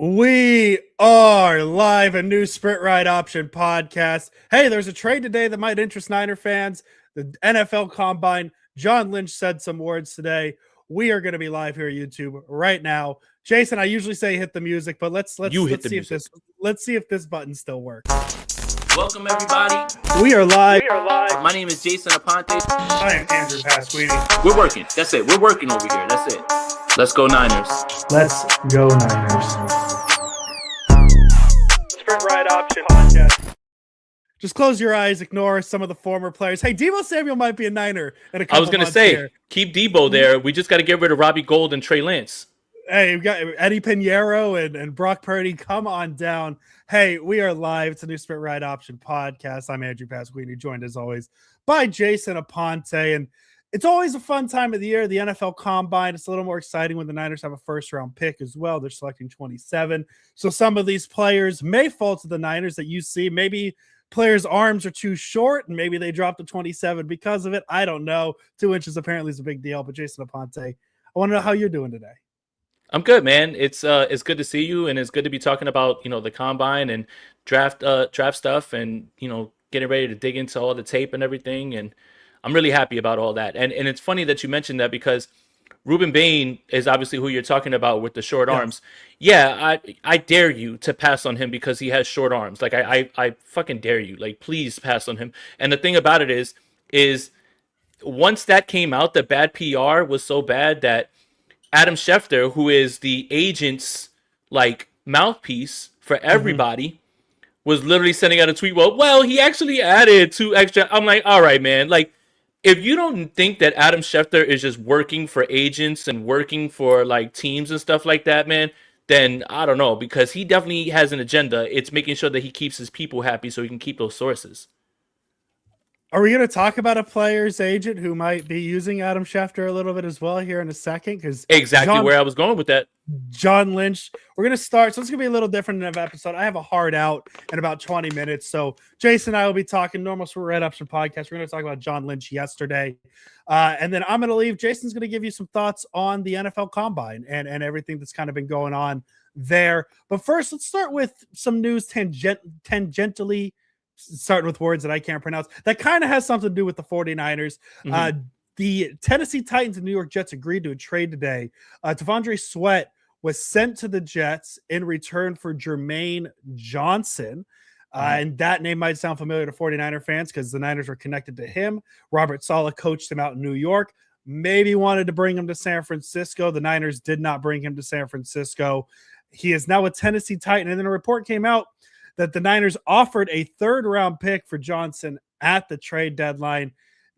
We are live, a new Sprint Ride Option podcast. Hey, there's a trade today that might interest Niner fans. The NFL Combine. John Lynch said some words today. We are going to be live here at YouTube right now. Jason, I usually say hit the music, but let's see if this button still works. Welcome everybody. We are live. My name is Jason Aponte. I am Andrew Pasquini. We're working. That's it. We're working over here. That's it. Let's go Niners. Let's go Niners. Sprint Ride Option podcast. Just close your eyes, ignore some of the former players. Hey, Deebo Samuel might be a Niner in a couple I was going to say, keep Deebo there. We just got to get rid of Robbie Gould and Trey Lance. Hey, we got Eddie Pinheiro and Brock Purdy. Come on down. Hey, we are live. It's a new Sprint Ride Option podcast. I'm Andrew Pasquini, joined as always by Jason Aponte. And it's always a fun time of the year, the NFL Combine. It's a little more exciting when the Niners have a first-round pick as well. They're selecting 27. So some of these players may fall to the Niners that you see. Maybe players' arms are too short, and maybe they dropped to 27 because of it. I don't know. 2 inches apparently is a big deal. But Jason Aponte, I want to know how you're doing today. I'm good, man. It's good to see you, and it's good to be talking about the Combine and draft stuff, and getting ready to dig into all the tape and everything. And I'm really happy about all that. And it's funny that you mentioned that because Ruben Bain is obviously who you're talking about with the short arms. Yeah, I dare you to pass on him because he has short arms. Like I fucking dare you. Like, please pass on him. And the thing about it is once that came out, the bad PR was so bad that Adam Schefter, who is the agent's mouthpiece for everybody, was literally sending out a tweet. Well, he actually added 2 extra. I'm like, all right, man. Like, if you don't think that Adam Schefter is just working for agents and working for teams and stuff like that, man, then I don't know, because he definitely has an agenda. It's making sure that he keeps his people happy so he can keep those sources. Are we going to talk about a player's agent who might be using Adam Schefter a little bit as well here in a second? Because exactly where I was going with that. John Lynch. We're going to start. So it's going to be a little different in an episode. I have a hard out in about 20 minutes. So Jason and I will be talking normal for Red Option podcast. We're going to talk about John Lynch yesterday. And then I'm going to leave. Jason's going to give you some thoughts on the NFL Combine and everything that's kind of been going on there. But first, let's start with some news tangentially, starting with words that I can't pronounce, that kind of has something to do with the 49ers. The Tennessee Titans and New York Jets agreed to a trade today. T'Vondre Sweat was sent to the Jets in return for Jermaine Johnson. And that name might sound familiar to 49er fans because the Niners were connected to him. Robert Saleh coached him out in New York, maybe wanted to bring him to San Francisco. The Niners did not bring him to San Francisco. He is now a Tennessee Titan. And then a report came out that the Niners offered a 3rd-round pick for Johnson at the trade deadline.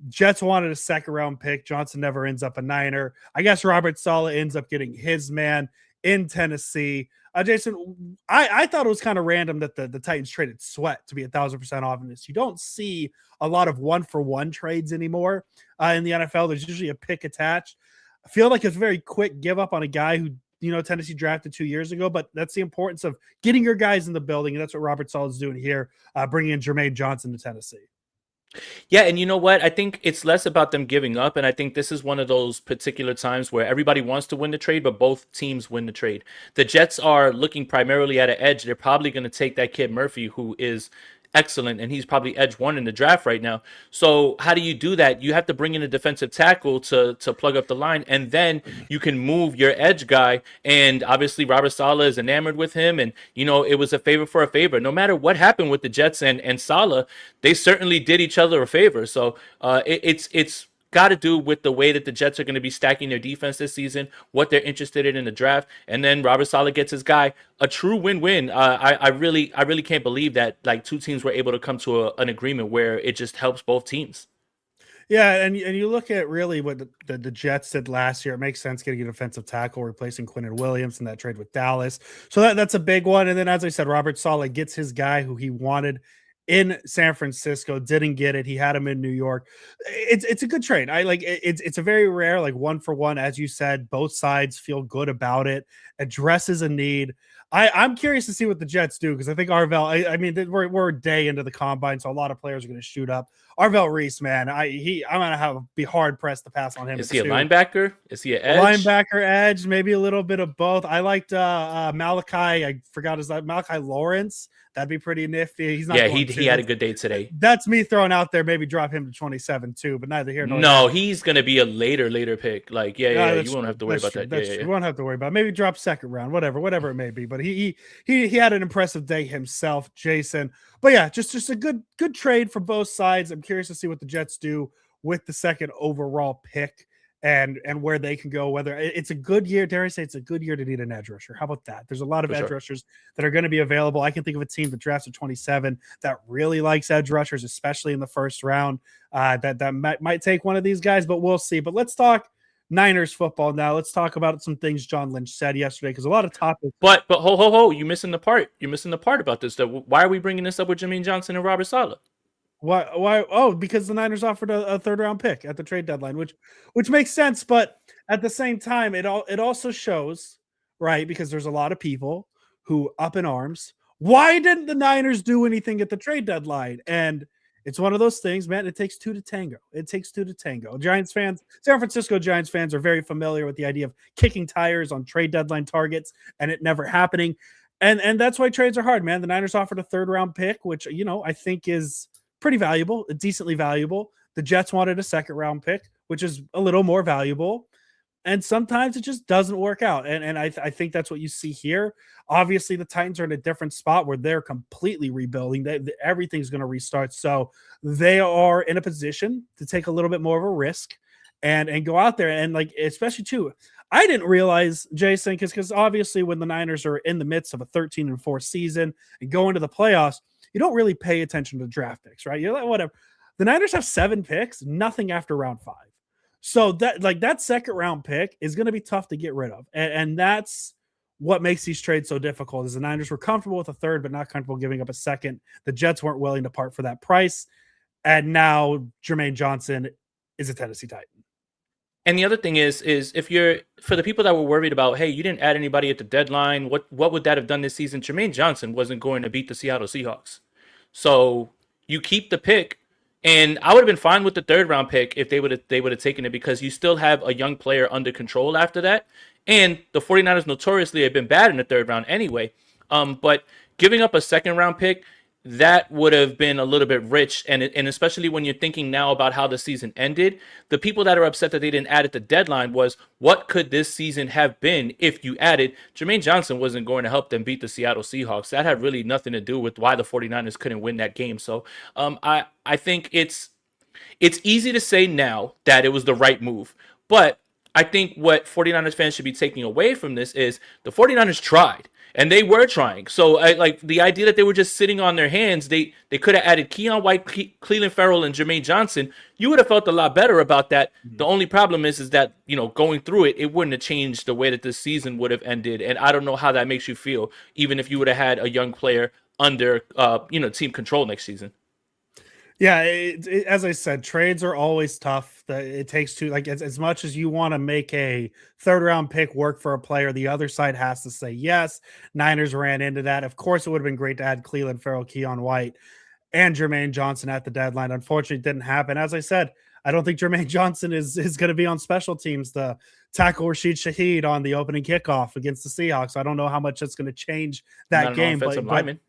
Jets wanted a 2nd-round pick. Johnson never ends up a Niner. I guess Robert Saleh ends up getting his man in Tennessee. Jason, I thought it was kind of random that the Titans traded Sweat to be 1,000% off in this. You don't see a lot of 1-for-1 trades anymore in the NFL. There's usually a pick attached. I feel like it's a very quick give up on a guy who Tennessee drafted 2 years ago, but that's the importance of getting your guys in the building. And that's what Robert Saleh is doing here, bringing in Jermaine Johnson to Tennessee. Yeah, and you know what? I think it's less about them giving up, and I think this is one of those particular times where everybody wants to win the trade, but both teams win the trade. The Jets are looking primarily at an edge. They're probably going to take that kid Murphy, who is excellent, and he's probably edge 1 in the draft right now. So how do you do that? You have to bring in a defensive tackle to plug up the line, and then you can move your edge guy. And obviously Robert Saleh is enamored with him, and it was a favor for a favor. No matter what happened with the Jets and Saleh, they certainly did each other a favor. So it's got to do with the way that the Jets are going to be stacking their defense this season, what they're interested in the draft, and then Robert Saleh gets his guy. A true win-win. I really can't believe that 2 teams were able to come to an agreement where it just helps both teams. Yeah, and you look at really what the Jets did last year. It makes sense getting a defensive tackle, replacing Quinnen Williams in that trade with Dallas. So that's a big one. And then, as I said, Robert Saleh gets his guy who he wanted in San Francisco, didn't get it. He had him in New York. It's a good trade. I like it's a very rare, like 1-for-1, as you said. Both sides feel good about it. Addresses a need. I'm curious to see what the Jets do, because I think Arvell. I mean, we're a day into the combine, so a lot of players are going to shoot up. Arvell Reese, man, I'm gonna be hard pressed to pass on him. Is he a linebacker? Is he an edge? Linebacker, edge, maybe a little bit of both. I liked Malachi. I forgot his name. Malachi Lawrence. That'd be pretty nifty. He's not. Yeah, he had a good day today. That's me throwing out there. Maybe drop him to 27 too, but neither here nor there. No, he's gonna be a later pick. Like, you won't have to worry about that. You won't have to worry about it. Maybe drop second round, whatever it may be. But he had an impressive day himself, Jason. But yeah, just a good trade for both sides. I'm curious to see what the Jets do with the second overall pick. And where they can go, whether it's a good year, dare I say it's a good year to need an edge rusher. How about that? There's a lot of edge rushers that are going to be available. I can think of a team that drafts at 27 that really likes edge rushers, especially in the first round. That might take one of these guys, but we'll see. But let's talk Niners football now. Let's talk about some things John Lynch said yesterday, because a lot of topics. But ho, you're missing the part. You're missing the part about this. Why are we bringing this up with Jermaine Johnson and Robert Saleh? Why? Oh, because the Niners offered a third round pick at the trade deadline, which makes sense. But at the same time, it also shows, right? Because there's a lot of people who up in arms. Why didn't the Niners do anything at the trade deadline? And it's one of those things, man. It takes two to tango. Giants fans, San Francisco Giants fans, are very familiar with the idea of kicking tires on trade deadline targets and it never happening. And that's why trades are hard, man. The Niners offered a third round pick, which, I think is pretty valuable, decently valuable. The Jets wanted a second round pick, which is a little more valuable. And sometimes it just doesn't work out. And I think that's what you see here. Obviously, the Titans are in a different spot where they're completely rebuilding. Everything's going to restart. So they are in a position to take a little bit more of a risk and go out there. And like, especially too, I didn't realize, Jason, because obviously when the Niners are in the midst of a 13-4 season and go into the playoffs, you don't really pay attention to draft picks, right? You're like, whatever. The Niners have 7 picks, nothing after round 5. So that second round pick is going to be tough to get rid of. And that's what makes these trades so difficult, is the Niners were comfortable with a third, but not comfortable giving up a second. The Jets weren't willing to part for that price. And now Jermaine Johnson is a Tennessee Titan. And the other thing is if you're, for the people that were worried about, hey, you didn't add anybody at the deadline, what would that have done this season? Jermaine Johnson wasn't going to beat the Seattle Seahawks. So you keep the pick, and I would have been fine with the third round pick if they would have taken it, because you still have a young player under control after that. And the 49ers notoriously have been bad in the third round anyway. But giving up a second round pick, that would have been a little bit rich. And especially when you're thinking now about how the season ended, the people that are upset that they didn't add at the deadline was, what could this season have been if you added? Jermaine Johnson wasn't going to help them beat the Seattle Seahawks. That had really nothing to do with why the 49ers couldn't win that game. So I think it's easy to say now that it was the right move. But I think what 49ers fans should be taking away from this is the 49ers tried. And they were trying. So, like the idea that they were just sitting on their hands, they could have added Keon White, Cleveland Ferrell, and Jermaine Johnson. You would have felt a lot better about that. Mm-hmm. The only problem is that, going through it, it wouldn't have changed the way that this season would have ended. And I don't know how that makes you feel, even if you would have had a young player under, team control next season. Yeah, as I said, trades are always tough. It takes two, like as much as you want to make a third round pick work for a player, the other side has to say yes. Niners ran into that. Of course, it would have been great to add Cleveland Ferrell, Keon White, and Jermaine Johnson at the deadline. Unfortunately, it didn't happen. As I said, I don't think Jermaine Johnson is going to be on special teams to tackle Rashid Shaheed on the opening kickoff against the Seahawks. I don't know how much that's going to change that game. But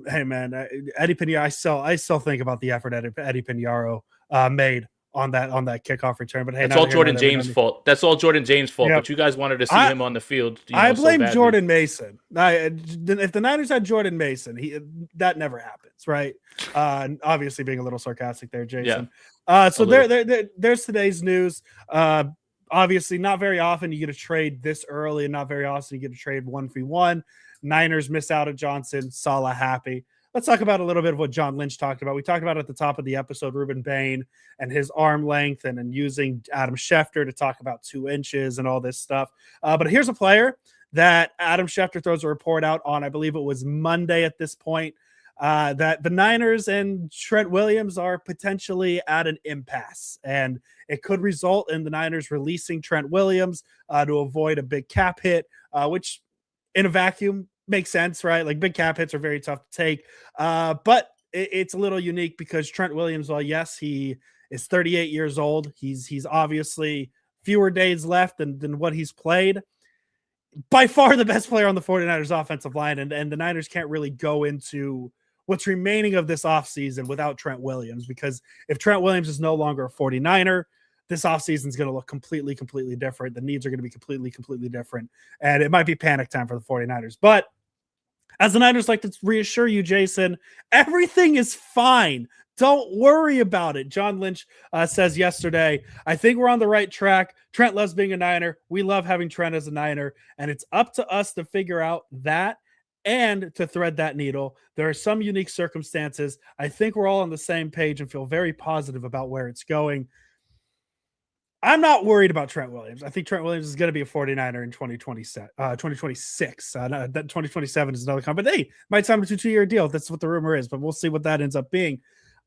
hey man, Eddie Piñeiro, I still think about the effort Eddie Piñeiro made on that kickoff return. But hey, that's all Jordan James' fault. That's all Jordan James' fault. Yep. But you guys wanted to see him on the field. I blame Jordan Mason. If the Niners had Jordan Mason, that never happens, right? Obviously, being a little sarcastic there, Jason. Yeah. So there's today's news. Obviously, not very often you get a trade this early, and not very often you get a trade 1v1. Niners miss out at Johnson. Saleh happy. Let's talk about a little bit of what John Lynch talked about. We talked about at the top of the episode, Ruben Bain and his arm length and using Adam Schefter to talk about 2 inches and all this stuff. But here's a player that Adam Schefter throws a report out on. I believe it was Monday at this point. that the Niners and Trent Williams are potentially at an impasse, and it could result in the Niners releasing Trent Williams to avoid a big cap hit, which in a vacuum makes sense, right? Like big cap hits are very tough to take, but it's a little unique because Trent Williams, well, yes, he is 38 years old. He's obviously fewer days left than what he's played. By far the best player on the 49ers offensive line, and the Niners can't really go into what's remaining of this offseason without Trent Williams, because if Trent Williams is no longer a 49er, this offseason is going to look completely different. The needs are going to be completely different, and it might be panic time for the 49ers. But as the Niners like to reassure you, Jason, everything is fine. Don't worry about it. John Lynch says yesterday, I think we're on the right track. Trent loves being a Niner. We love having Trent as a Niner, and it's up to us to figure out that and to thread that needle. There are some unique circumstances. I think we're all on the same page and feel very positive about where it's going. I'm not worried about Trent Williams. I think Trent Williams is going to be a 49er in 2026. 2027 is another comment. Hey, might sign a 2-year deal. That's what the rumor is, but we'll see what that ends up being.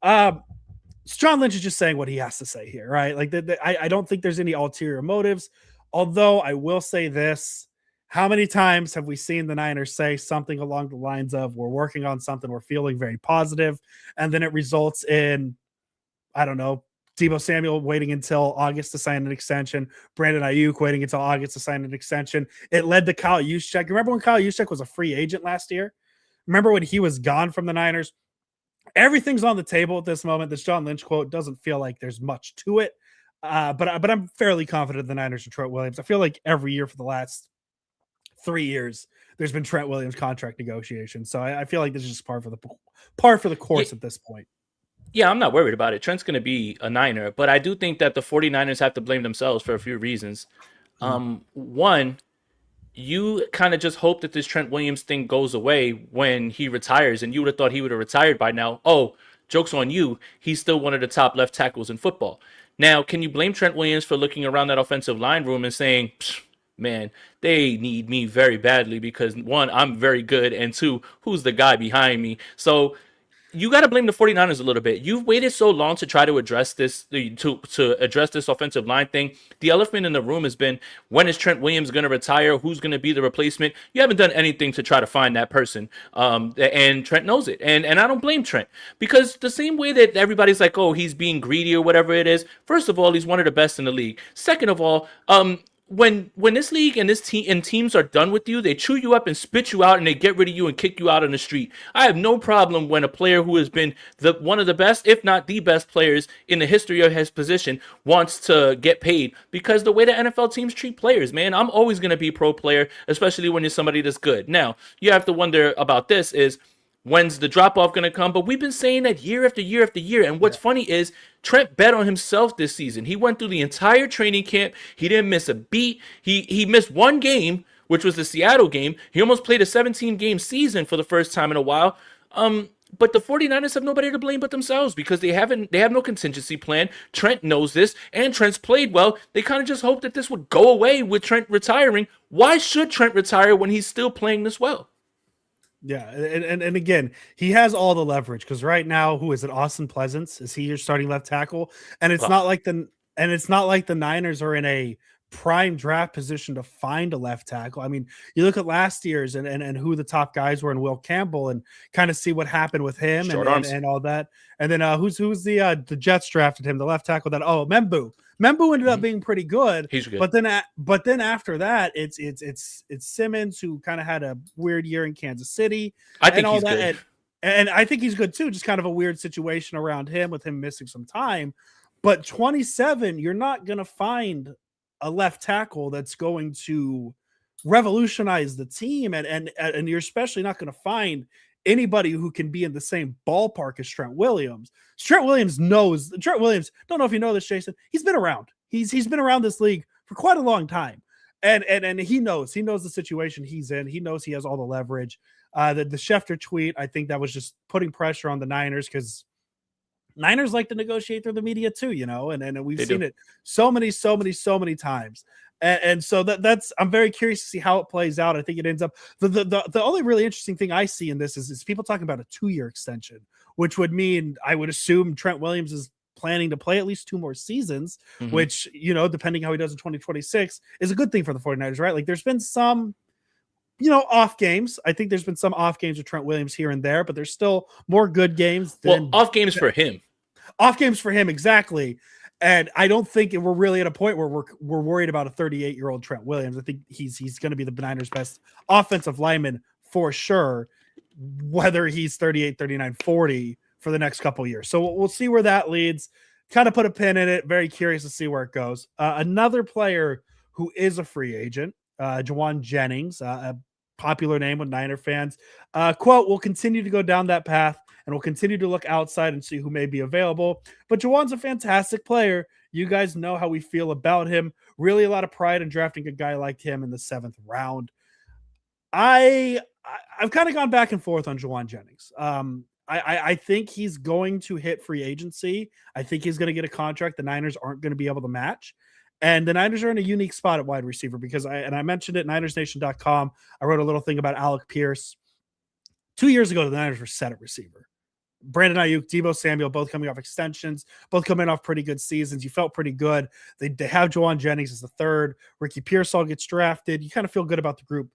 John Lynch is just saying what he has to say here, right? Like, I don't think there's any ulterior motives. Although I will say this: how many times have we seen the Niners say something along the lines of, "We're working on something, we're feeling very positive," and then it results in, I don't know, Deebo Samuel waiting until August to sign an extension, Brandon Ayuk waiting until August to sign an extension. It led to Kyle Juszczyk. Remember when Kyle Juszczyk was a free agent last year? Remember when he was gone from the Niners? Everything's on the table at this moment. This John Lynch quote doesn't feel like there's much to it, but I'm fairly confident the Niners and Trent Williams. I feel like every year for the last 3 years, there's been Trent Williams contract negotiations. So I feel like this is just par for the course at this point. Yeah, I'm not worried about it. Trent's going to be a Niner, but I do think that the 49ers have to blame themselves for a few reasons. One, you kind of just hope that this Trent Williams thing goes away when he retires, and you would have thought he would have retired by now. Oh, joke's on you. He's still one of the top left tackles in football. Now, can you blame Trent Williams for looking around that offensive line room and saying, man, they need me very badly because, one, I'm very good, and two, who's the guy behind me? So you got to blame the 49ers a little bit. You've waited so long to try to address this, to address this offensive line thing. The elephant in the room has been, when is Trent Williams going to retire? Who's going to be the replacement? You haven't done anything to try to find that person. And Trent knows it. And I don't blame Trent, because the same way that everybody's like, oh, he's being greedy or whatever it is. First of all, he's one of the best in the league. Second of all, when this league and this team and teams are done with you, they chew you up and spit you out and they get rid of you and kick you out on the street. I have no problem when a player who has been one of the best, if not the best players in the history of his position wants to get paid, because the way the NFL teams treat players, man, I'm always going to be pro player, especially when you're somebody that's good. Now, you have to wonder about this is, when's the drop-off going to come? But we've been saying that year after year after year. And what's funny is Trent bet on himself this season. He went through the entire training camp. He didn't miss a beat. He missed one game, which was the Seattle game. He almost played a 17-game season for the first time in a while. But the 49ers have nobody to blame but themselves, because they have no contingency plan. Trent knows this, and Trent's played well. They kind of just hoped that this would go away with Trent retiring. Why should Trent retire when he's still playing this well? Yeah, and again, he has all the leverage, because right now, who is it? Austin Pleasance, is he your starting left tackle? And it's not like the Niners are in a prime draft position to find a left tackle. I mean, you look at last year's and who the top guys were in Will Campbell, and kind of see what happened with him and all that. And then who's the Jets drafted him, the left tackle that Membu. Membu ended up being pretty good. He's good. But then after that, it's Simmons, who kind of had a weird year in Kansas City. I think he's good. And I think he's good too. Just kind of a weird situation around him, with him missing some time. But 27, you're not going to find a left tackle that's going to revolutionize the team, and you're especially not going to find anybody who can be in the same ballpark as Trent Williams. Trent Williams, don't know if you know this, Jason, he's been around. He's been around this league for quite a long time. And he knows the situation he's in. He knows he has all the leverage. The Schefter tweet, I think that was just putting pressure on the Niners, because Niners like to negotiate through the media too, and we've seen it so many times. And so that's I'm very curious to see how it plays out. I think it ends up the only really interesting thing I see in this is people talking about a 2-year extension, which would mean I would assume Trent Williams is planning to play at least 2 more seasons, which, depending how he does in 2026, is a good thing for the 49ers, right? Like there's been some off games. I think there's been some off games with Trent Williams here and there, but there's still more good games than off games for him. Off games for him, exactly. And I don't think we're really at a point where we're worried about a 38-year-old Trent Williams. I think he's going to be the Niners' best offensive lineman for sure, whether he's 38, 39, 40 for the next couple of years. So we'll see where that leads. Kind of put a pin in it. Very curious to see where it goes. Another player who is a free agent, Jawan Jennings, a popular name with Niner fans. Quote, we'll continue to go down that path and we'll continue to look outside and see who may be available. But Jawan's a fantastic player. You guys know how we feel about him. Really a lot of pride in drafting a guy like him in the 7th round. I've kind of gone back and forth on Jawan Jennings. I think he's going to hit free agency. I think he's going to get a contract the Niners aren't going to be able to match. And the Niners are in a unique spot at wide receiver because I mentioned it, NinersNation.com. I wrote a little thing about Alec Pierce. 2 years ago, the Niners were set at receiver. Brandon Ayuk, Deebo Samuel, both coming off extensions, both coming off pretty good seasons. You felt pretty good. They have Jawan Jennings as the 3rd. Ricky Pearsall gets drafted. You kind of feel good about the group.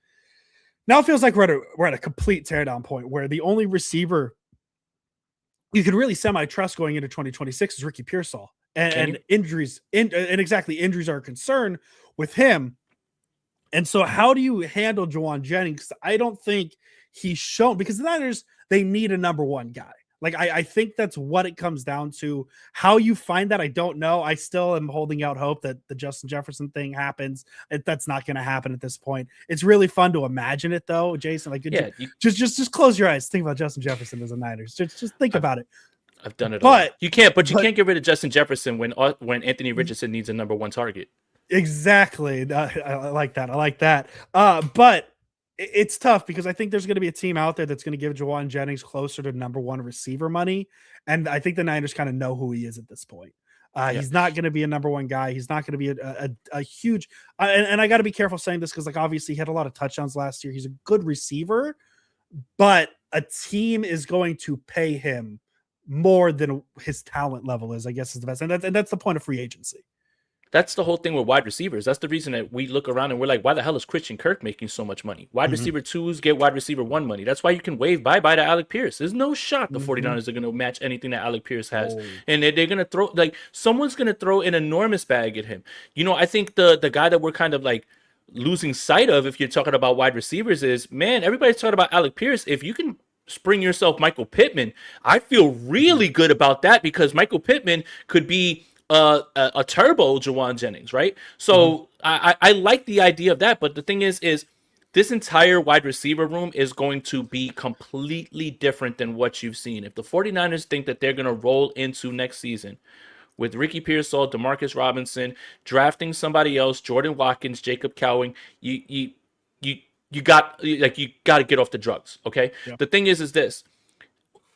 Now it feels like we're at a complete teardown point where the only receiver you could really semi-trust going into 2026 is Ricky Pearsall. And injuries, and exactly, injuries are a concern with him. And so how do you handle Jawan Jennings? I don't think he's shown, because the Niners, they need a number 1 guy. Like, I think that's what it comes down to. How you find that, I don't know. I still am holding out hope that the Justin Jefferson thing happens. That's not going to happen at this point. It's really fun to imagine it, though, Jason. Like, just close your eyes. Think about Justin Jefferson as a Niners. Just think about it. I've done it all. You can't get rid of Justin Jefferson when Anthony Richardson needs a number 1 target. Exactly. I like that. But it's tough because I think there's going to be a team out there that's going to give Jawan Jennings closer to number 1 receiver money. And I think the Niners kind of know who he is at this point. He's not going to be a number 1 guy. He's not going to be a huge, and I got to be careful saying this because, like, obviously he had a lot of touchdowns last year. He's a good receiver, but a team is going to pay him more than his talent level is, I guess, is the best. And that's the point of free agency. That's the whole thing with wide receivers. That's the reason that we look around and we're like, why the hell is Christian Kirk making so much money? Wide receiver 2s get wide receiver 1 money. That's why you can wave bye-bye to Alec Pierce. There's no shot the 49ers are going to match anything that Alec Pierce has. And they're going to throw, like, someone's going to throw an enormous bag at him. I think the guy that we're kind of like losing sight of, if you're talking about wide receivers, is, man, everybody's talking about Alec Pierce. If you can spring yourself Michael Pittman, I feel really good about that, because Michael Pittman could be a turbo Jawan Jennings, right? So I like the idea of that, but the thing is this entire wide receiver room is going to be completely different than what you've seen. If the 49ers think that they're going to roll into next season with Ricky Pearsall, Demarcus Robinson, drafting somebody else, Jordan Watkins, Jacob Cowing, you got to get off the drugs, okay? Yeah. The thing is this.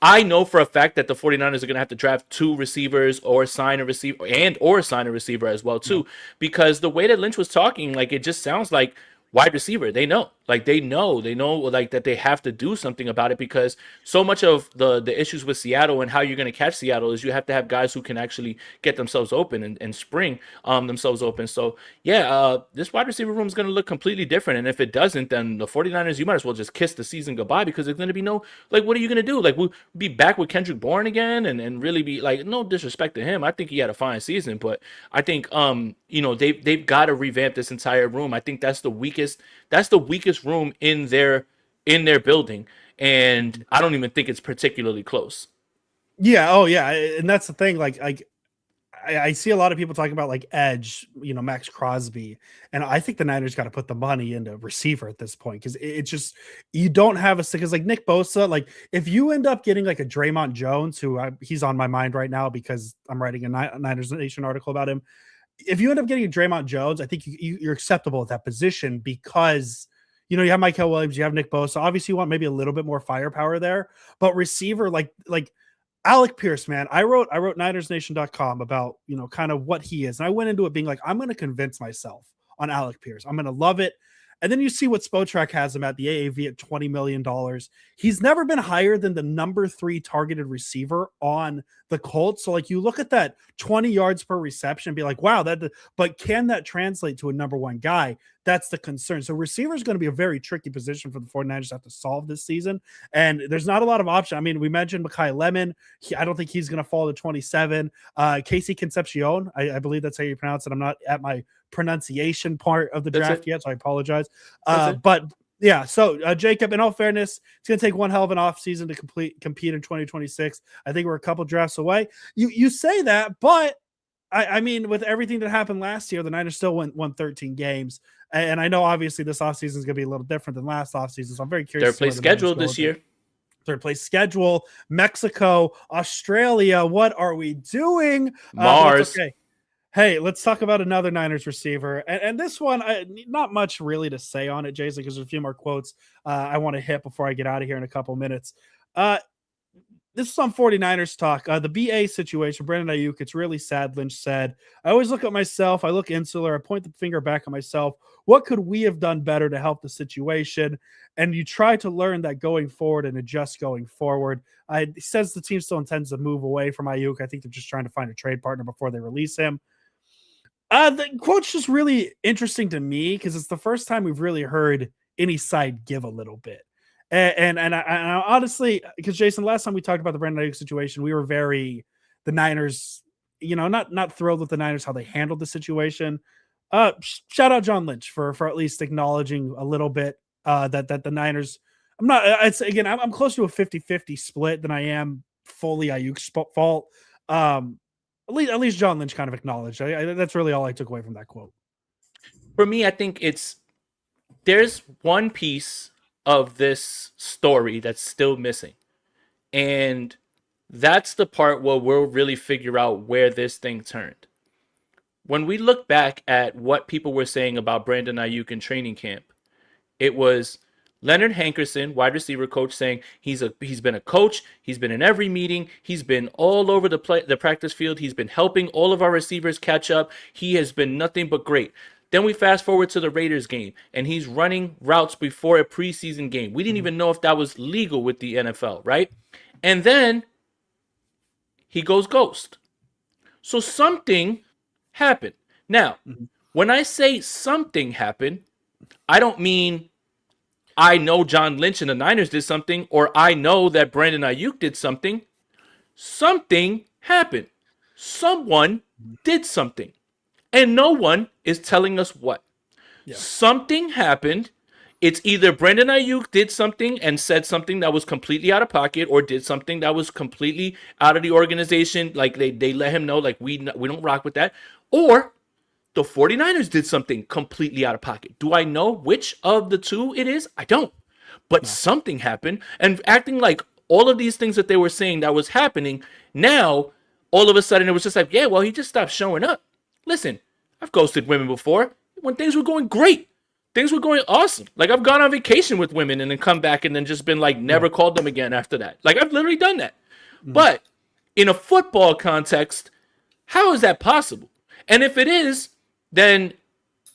I know for a fact that the 49ers are going to have to draft 2 receivers or sign a receiver or sign a receiver as well too, because the way that Lynch was talking, like, it just sounds like wide receiver. They know like that they have to do something about it, because so much of the issues with Seattle and how you're going to catch Seattle is you have to have guys who can actually get themselves open and spring themselves open. So this wide receiver room is going to look completely different. And if it doesn't, then the 49ers, you might as well just kiss the season goodbye, because there's going to be no, like, what are you going to do? Like, we'll be back with Kendrick Bourne again and really be like, no disrespect to him. I think he had a fine season, but I think, they've got to revamp this entire room. I think that's the weakest room in their building, and I don't even think it's particularly close. Yeah. Oh yeah. And that's the thing. Like, I see a lot of people talking about, like, edge, Max Crosby, and I think the Niners got to put the money into receiver at this point, because it's just, you don't have because, like, Nick Bosa, like, if you end up getting like a Draymond Jones, who he's on my mind right now because I'm writing a Niners Nation article about him. If you end up getting a Draymond Jones, I think you're acceptable at that position, because you have Michael Williams, you have Nick Bosa. Obviously, you want maybe a little bit more firepower there, but receiver, like Alec Pierce, man, I wrote NinersNation.com about, kind of what he is. And I went into it being like, I'm going to convince myself on Alec Pierce. I'm going to love it. And then you see what Spotrac has him at, the AAV at $20 million. He's never been higher than the number 3 targeted receiver on the Colts. So like you look at that 20 yards per reception and be like, wow, but can that translate to a number 1 guy? That's the concern. So receiver is going to be a very tricky position for the 49ers to have to solve this season. And there's not a lot of option. I mean, we mentioned Mekhi Lemon. I don't think he's going to fall to 27. Casey Concepcion, I believe that's how you pronounce it. I'm not at my pronunciation part of the draft yet, so I apologize. But yeah, so Jacob, in all fairness, it's going to take one hell of an offseason to compete in 2026. I think we're a couple drafts away. You say that, but I mean, with everything that happened last year, the Niners still won 13 games. And I know obviously this offseason is going to be a little different than last offseason. So I'm very curious. Third place schedule this year. Third place schedule, Mexico, Australia. What are we doing? Mars. Okay. Hey, let's talk about another Niners receiver. And this one, not much really to say on it, Jason, because there's a few more quotes I want to hit before I get out of here in a couple minutes. This is on 49ers talk. The BA situation, Brandon Ayuk, it's really sad, Lynch said. I always look at myself. I look insular. I point the finger back at myself. What could we have done better to help the situation? And you try to learn that going forward and adjust going forward. He says the team still intends to move away from Ayuk. I think they're just trying to find a trade partner before they release him. The quote's just really interesting to me because it's the first time we've really heard any side give a little bit. And I honestly, because Jason, last time we talked about the Brandon Ayuk situation, we were the Niners, not thrilled with the Niners, how they handled the situation. Shout out John Lynch for at least acknowledging a little bit that the Niners, I'm closer to a 50-50 split than I am fully Ayuk's fault. At least John Lynch kind of acknowledged. That's really all I took away from that quote. For me, I think there's one piece of this story that's still missing. And that's the part where we'll really figure out where this thing turned. When we look back at what people were saying about Brandon Ayuk in training camp, it was Leonard Hankerson, wide receiver coach, saying he's been a coach, he's been in every meeting, he's been all over the practice field, he's been helping all of our receivers catch up, he has been nothing but great. Then we fast forward to the Raiders game, and he's running routes before a preseason game. We didn't even know if that was legal with the NFL, right? And then he goes ghost. So something happened. Now, when I say something happened, I don't mean I know John Lynch and the Niners did something, or I know that Brandon Ayuk did something. Something happened. Someone did something. And no one is telling us what. Yeah. Something happened. It's either Brandon Ayuk did something and said something that was completely out of pocket, or did something that was completely out of the organization. Like they let him know, like we don't rock with that. Or the 49ers did something completely out of pocket. Do I know which of the two it is? I don't. But something happened. And acting like all of these things that they were saying that was happening, now all of a sudden it was just like, yeah, well, he just stopped showing up. Listen, I've ghosted women before when things were going great. Things were going awesome. Like, I've gone on vacation with women and then come back and then just been like, never called them again after that. Like, I've literally done that. But in a football context, how is that possible? And if it is, then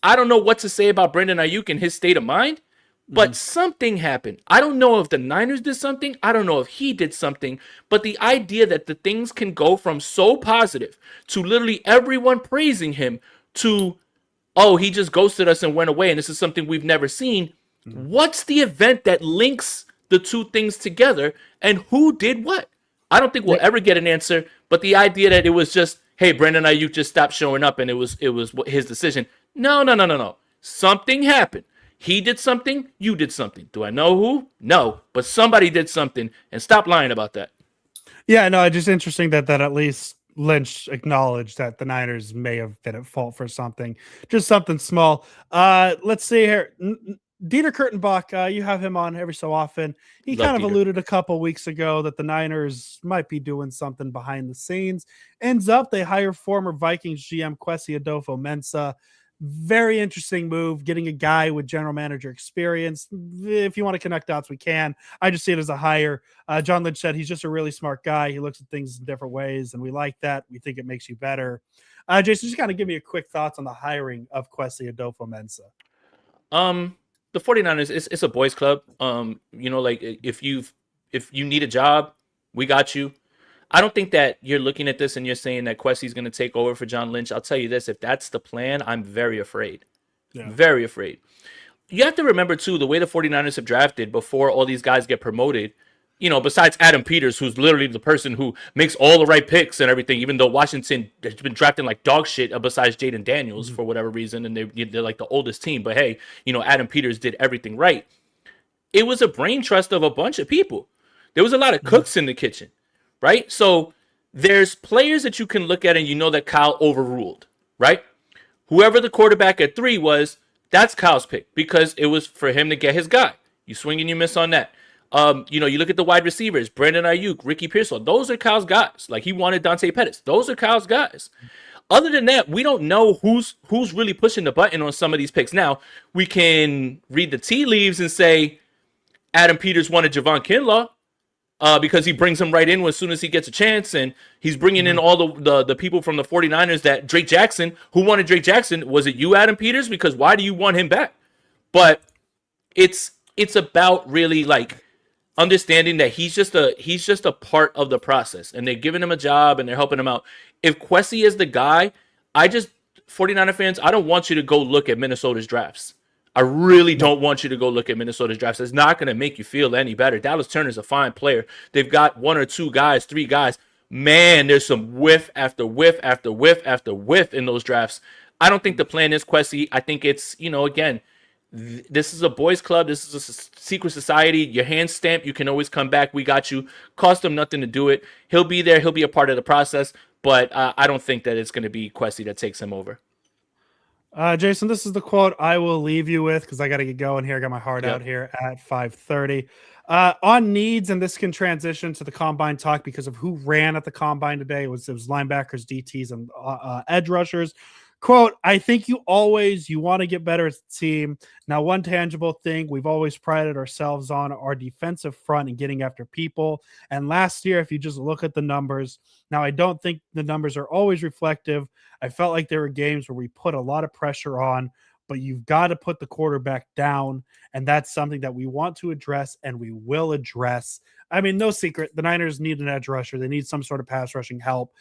I don't know what to say about Brandon Ayuk and his state of mind. But something happened. I don't know if the Niners did something. I don't know if he did something. But the idea that the things can go from so positive to literally everyone praising him to, oh, he just ghosted us and went away, and this is something we've never seen. What's the event that links the two things together, and who did what? I don't think we'll ever get an answer, but the idea that it was just, hey, Brandon Ayuk just stopped showing up and it was his decision. No. Something happened. He did something, you did something. Do I know who? No, but somebody did something, and stop lying about that. Yeah, no, it's just interesting that at least Lynch acknowledged that the Niners may have been at fault for something, just something small. Let's see here. Dieter Kurtenbach, you have him on every so often. He kind of alluded a couple weeks ago that the Niners might be doing something behind the scenes. Ends up, they hire former Vikings GM Kwesi Adolfo-Mensah. Very interesting move, getting a guy with general manager experience. If you want to connect dots, we can. I just see it as a hire. John Lynch said he's just a really smart guy. He looks at things in different ways, and we like that. We think it makes you better. Jason, just kind of give me a quick thoughts on the hiring of Kwesi Adofo-Mensah. The 49ers, it's a boys club. Like if you need a job, we got you. I don't think that you're looking at this and you're saying that Kwesi's going to take over for John Lynch. I'll tell you this, if that's the plan, I'm very afraid. Yeah. Very afraid. You have to remember, too, the way the 49ers have drafted before all these guys get promoted, besides Adam Peters, who's literally the person who makes all the right picks and everything, even though Washington has been drafting like dog shit besides Jaden Daniels for whatever reason, and they're like the oldest team. But hey, Adam Peters did everything right. It was a brain trust of a bunch of people. There was a lot of cooks in the kitchen, right? So there's players that you can look at and that Kyle overruled, right? Whoever the quarterback at 3 was, that's Kyle's pick because it was for him to get his guy. You swing and you miss on that. You look at the wide receivers, Brandon Ayuk, Ricky Pearsall. Those are Kyle's guys. Like he wanted Dante Pettis. Those are Kyle's guys. Other than that, we don't know who's really pushing the button on some of these picks. Now, we can read the tea leaves and say Adam Peters wanted Javon Kinlaw because he brings him right in as soon as he gets a chance, and he's bringing in all the people from the 49ers that Drake Jackson, who wanted Drake Jackson. Was it you, Adam Peters? Because why do you want him back? But it's about really like understanding that he's just a part of the process, and they're giving him a job and they're helping him out. If Kwesi is the guy, 49er fans, I don't want you to go look at Minnesota's drafts. I really don't want you to go look at Minnesota's drafts. It's not going to make you feel any better. Dallas Turner's a fine player. They've got 1 or 2 guys, 3 guys. Man, there's some whiff after whiff after whiff after whiff in those drafts. I don't think the plan is Kwesi. I think it's, again, this is a boys club. This is a secret society. Your hand stamp, you can always come back. We got you. Cost him nothing to do it. He'll be there. He'll be a part of the process. But I don't think that it's going to be Kwesi that takes him over. Jason, this is the quote I will leave you with because I got to get going here. I got my heart out here at 5:30. On needs, and this can transition to the combine talk because of who ran at the combine today. It was linebackers, DTs, and edge rushers. Quote, I think you want to get better as a team. Now, one tangible thing we've always prided ourselves on our defensive front and getting after people. And last year, if you just look at the numbers, now I don't think the numbers are always reflective. I felt like there were games where we put a lot of pressure on, but you've got to put the quarterback down. And that's something that we want to address and we will address. I mean, no secret, the Niners need an edge rusher. They need some sort of pass rushing help.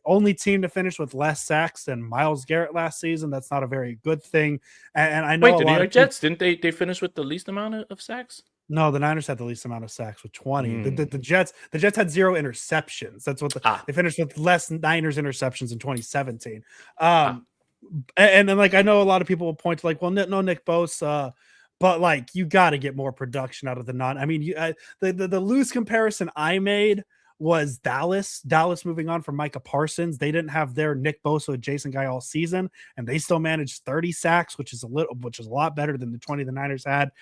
Only team to finish with less sacks than Myles Garrett last season. That's not a very good thing. And I know the New York Jets, didn't they finish with the least amount of sacks? No, the Niners had the least amount of sacks with 20. The Jets had 0 interceptions. That's what they finished with less Niners interceptions in 2017. And then like I know a lot of people will point to like, well, no Nick Bosa. But like you got to get more production out of the non. I mean, the loose comparison I made was Dallas moving on from Micah Parsons. They didn't have their Nick Bosa adjacent guy all season, and they still managed 30 sacks, which is a lot better than the 20 the Niners had.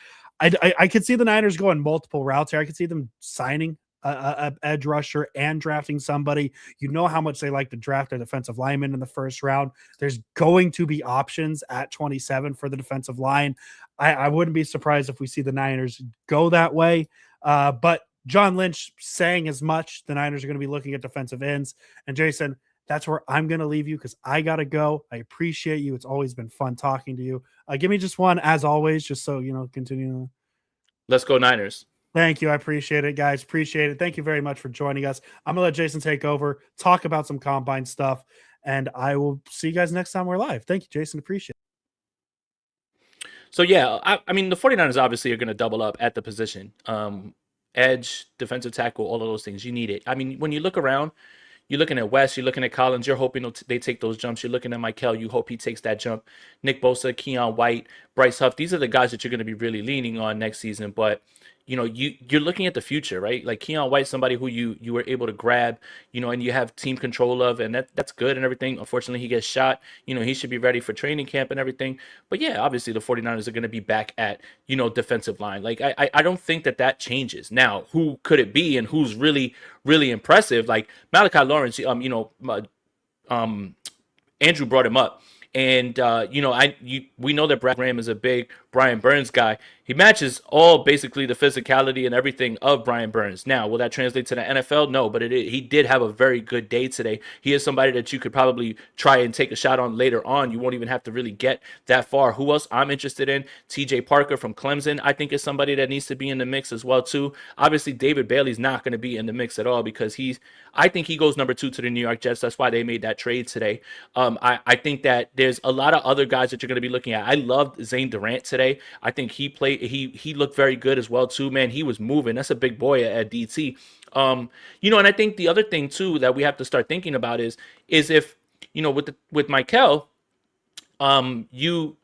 I could see the Niners going multiple routes here. I could see them signing a edge rusher and drafting somebody. You know how much they like to draft a defensive lineman in the first round. There's going to be options at 27 for the defensive line. I wouldn't be surprised if we see the Niners go that way. But John Lynch saying as much, the Niners are going to be looking at defensive ends. And Jason, that's where I'm going to leave you because I got to go. I appreciate you. It's always been fun talking to you. Give me just one, as always, just so, continue. Let's go Niners. Thank you. I appreciate it, guys. Appreciate it. Thank you very much for joining us. I'm going to let Jason take over, talk about some combine stuff, and I will see you guys next time we're live. Thank you, Jason. Appreciate it. So, yeah, I mean, the 49ers obviously are going to double up at the position. Edge, defensive tackle, all of those things. You need it. I mean, when you look around, you're looking at West, you're looking at Collins, you're hoping they take those jumps. You're looking at Michael, you hope he takes that jump. Nick Bosa, Keon White, Bryce Huff, these are the guys that you're going to be really leaning on next season. But, you're looking at the future, right? Like Keon White, somebody who you were able to grab, and you have team control of, and that's good and everything. Unfortunately, he gets shot. He should be ready for training camp and everything. But, yeah, obviously the 49ers are going to be back at, defensive line. Like, I don't think that changes. Now, who could it be and who's really, really impressive? Like Malachi Lawrence, Andrew brought him up. And, we know that Brad Graham is a big Brian Burns guy. He matches all basically the physicality and everything of Brian Burns. Now, will that translate to the NFL? No, but he did have a very good day today. He is somebody that you could probably try and take a shot on later on. You won't even have to really get that far. Who else I'm interested in? TJ Parker from Clemson, I think, is somebody that needs to be in the mix as well too. Obviously, David Bailey's not going to be in the mix at all because I think he goes number 2 to the New York Jets. That's why they made that trade today. I think that there's a lot of other guys that you're going to be looking at. I loved Zane Durant today. I think he looked very good as well too. Man, he was moving. That's a big boy at DT. And I think the other thing too that we have to start thinking about is if with Michael, you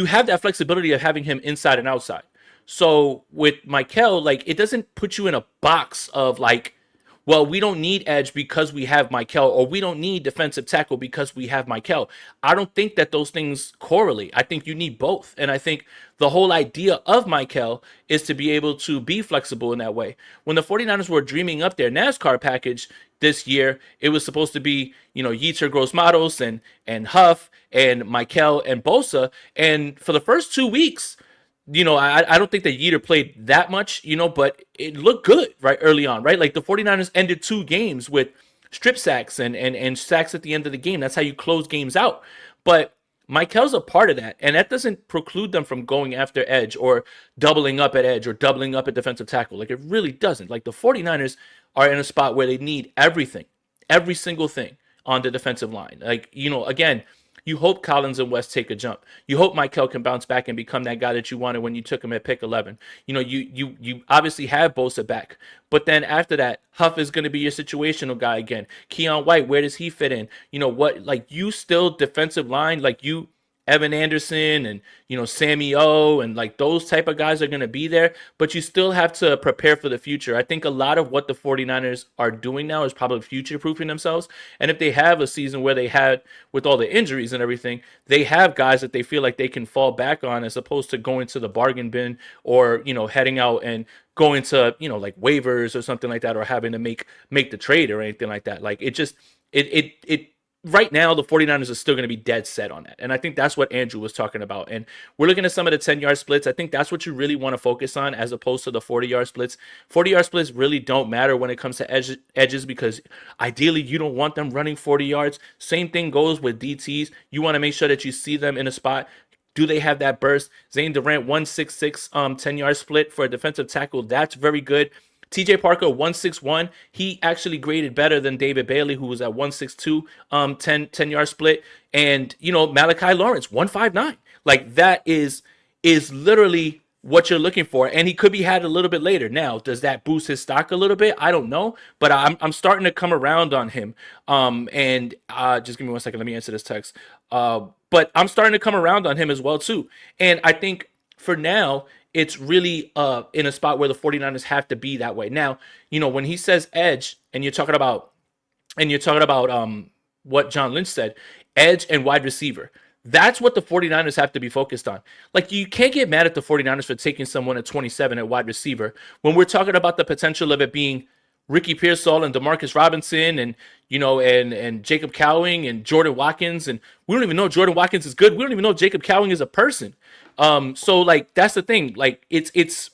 have that flexibility of having him inside and outside. So with Michael, like it doesn't put you in a box of like, well, we don't need edge because we have Michael, or we don't need defensive tackle because we have Michael. I don't think that those things correlate. I think you need both. And I think the whole idea of Michael is to be able to be flexible in that way. When the 49ers were dreaming up their NASCAR package this year, it was supposed to be, Yetur Gross-Matos and Huff and Michael and Bosa. And for the first 2 weeks, I don't think that Yetur played that much, but it looked good right early on, right? Like the 49ers ended 2 games with strip sacks and sacks at the end of the game. That's how you close games out. But Michael's a part of that, and that doesn't preclude them from going after edge or doubling up at edge or doubling up at defensive tackle. Like it really doesn't. Like the 49ers are in a spot where they need everything, every single thing on the defensive line. Like, again, you hope Collins and West take a jump. You hope Michael can bounce back and become that guy that you wanted when you took him at pick 11. You obviously have Bosa back. But then after that, Huff is going to be your situational guy again. Keon White, where does he fit in? You still defensive line, Evan Anderson and, Sammy O and those type of guys are going to be there, but you still have to prepare for the future. I think a lot of what the 49ers are doing now is probably future proofing themselves. And if they have a season where they had with all the injuries and everything, they have guys that they feel like they can fall back on as opposed to going to the bargain bin or, heading out and going to, waivers or something like that, or having to make the trade or anything like that. Like it right now, the 49ers are still going to be dead set on that. And I think that's what Andrew was talking about. And we're looking at some of the 10-yard splits. I think that's what you really want to focus on as opposed to the 40-yard splits. 40-yard splits really don't matter when it comes to edges because ideally you don't want them running 40 yards. Same thing goes with DTs. You want to make sure that you see them in a spot. Do they have that burst? Zane Durant, 166 10-yard split for a defensive tackle. That's very good. TJ Parker, 161. He actually graded better than David Bailey, who was at 162, 10-yard split. And, Malachi Lawrence, 159. Like, that is literally what you're looking for. And he could be had a little bit later. Now, does that boost his stock a little bit? I don't know. But I'm starting to come around on him. Just give me 1 second. Let me answer this text. But I'm starting to come around on him as well, too. And I think for now, it's really in a spot where the 49ers have to be that way. Now, when he says edge and you're talking about what John Lynch said, edge and wide receiver. That's what the 49ers have to be focused on. Like, you can't get mad at the 49ers for taking someone at 27 at wide receiver when we're talking about the potential of it being Ricky Pearsall and Demarcus Robinson and, and Jacob Cowing and Jordan Watkins. And we don't even know Jordan Watkins is good. We don't even know Jacob Cowing is a person. So that's the thing. Like it's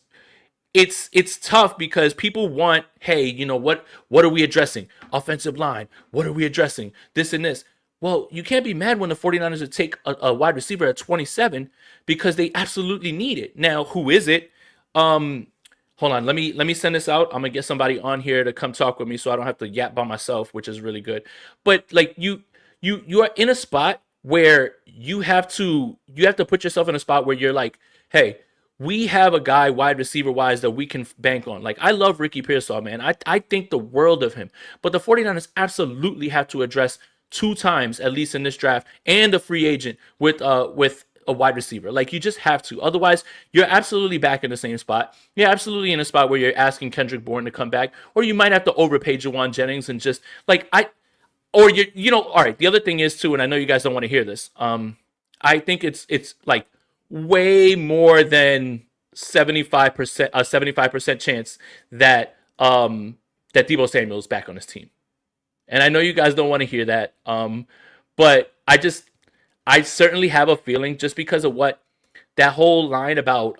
tough because people want, hey, what are we addressing? Offensive line. What are we addressing? This and this. Well, you can't be mad when the 49ers would take a wide receiver at 27 because they absolutely need it. Now, who is it? Hold on. Let me send this out. I'm going to get somebody on here to come talk with me so I don't have to yap by myself, which is really good. But you are in a spot where you have to put yourself in a spot where you're like, hey, we have a guy wide receiver wise that we can bank on. Like, I love Ricky Pearsall, man. I think the world of him. But the 49ers absolutely have to address 2 times, at least in this draft, and a free agent with a wide receiver. Like, you just have to. Otherwise, you're absolutely back in the same spot. You're absolutely in a spot where you're asking Kendrick Bourne to come back, or you might have to overpay Jawan Jennings and just like all right. The other thing is too, and I know you guys don't want to hear this. I think it's like way more than 75%, a 75% chance that that Deebo Samuel is back on his team. And I know you guys don't want to hear that. But I certainly have a feeling just because of what that whole line about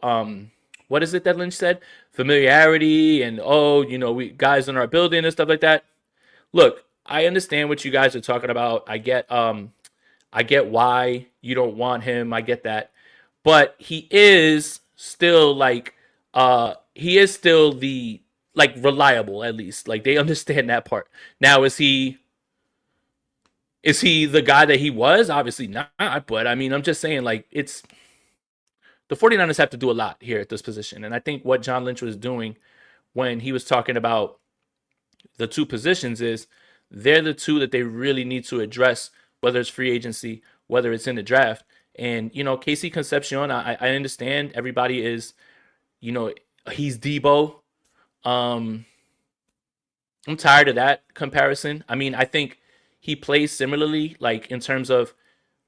what is it that Lynch said? Familiarity and oh, we guys in our building and stuff like that. Look, I understand what you guys are talking about. I get why you don't want him. I get that. But he is still he is still the like reliable at least. Like they understand that part. Now is he the guy that he was? Obviously not, but I mean I'm just saying like it's the 49ers have to do a lot here at this position. And I think what John Lynch was doing when he was talking about the two positions is they're the two that they really need to address, whether it's free agency, whether it's in the draft. And, Casey Concepcion, I understand everybody is, you know, he's Debo. Um, I'm tired of that comparison. I mean, I think he plays similarly, like in terms of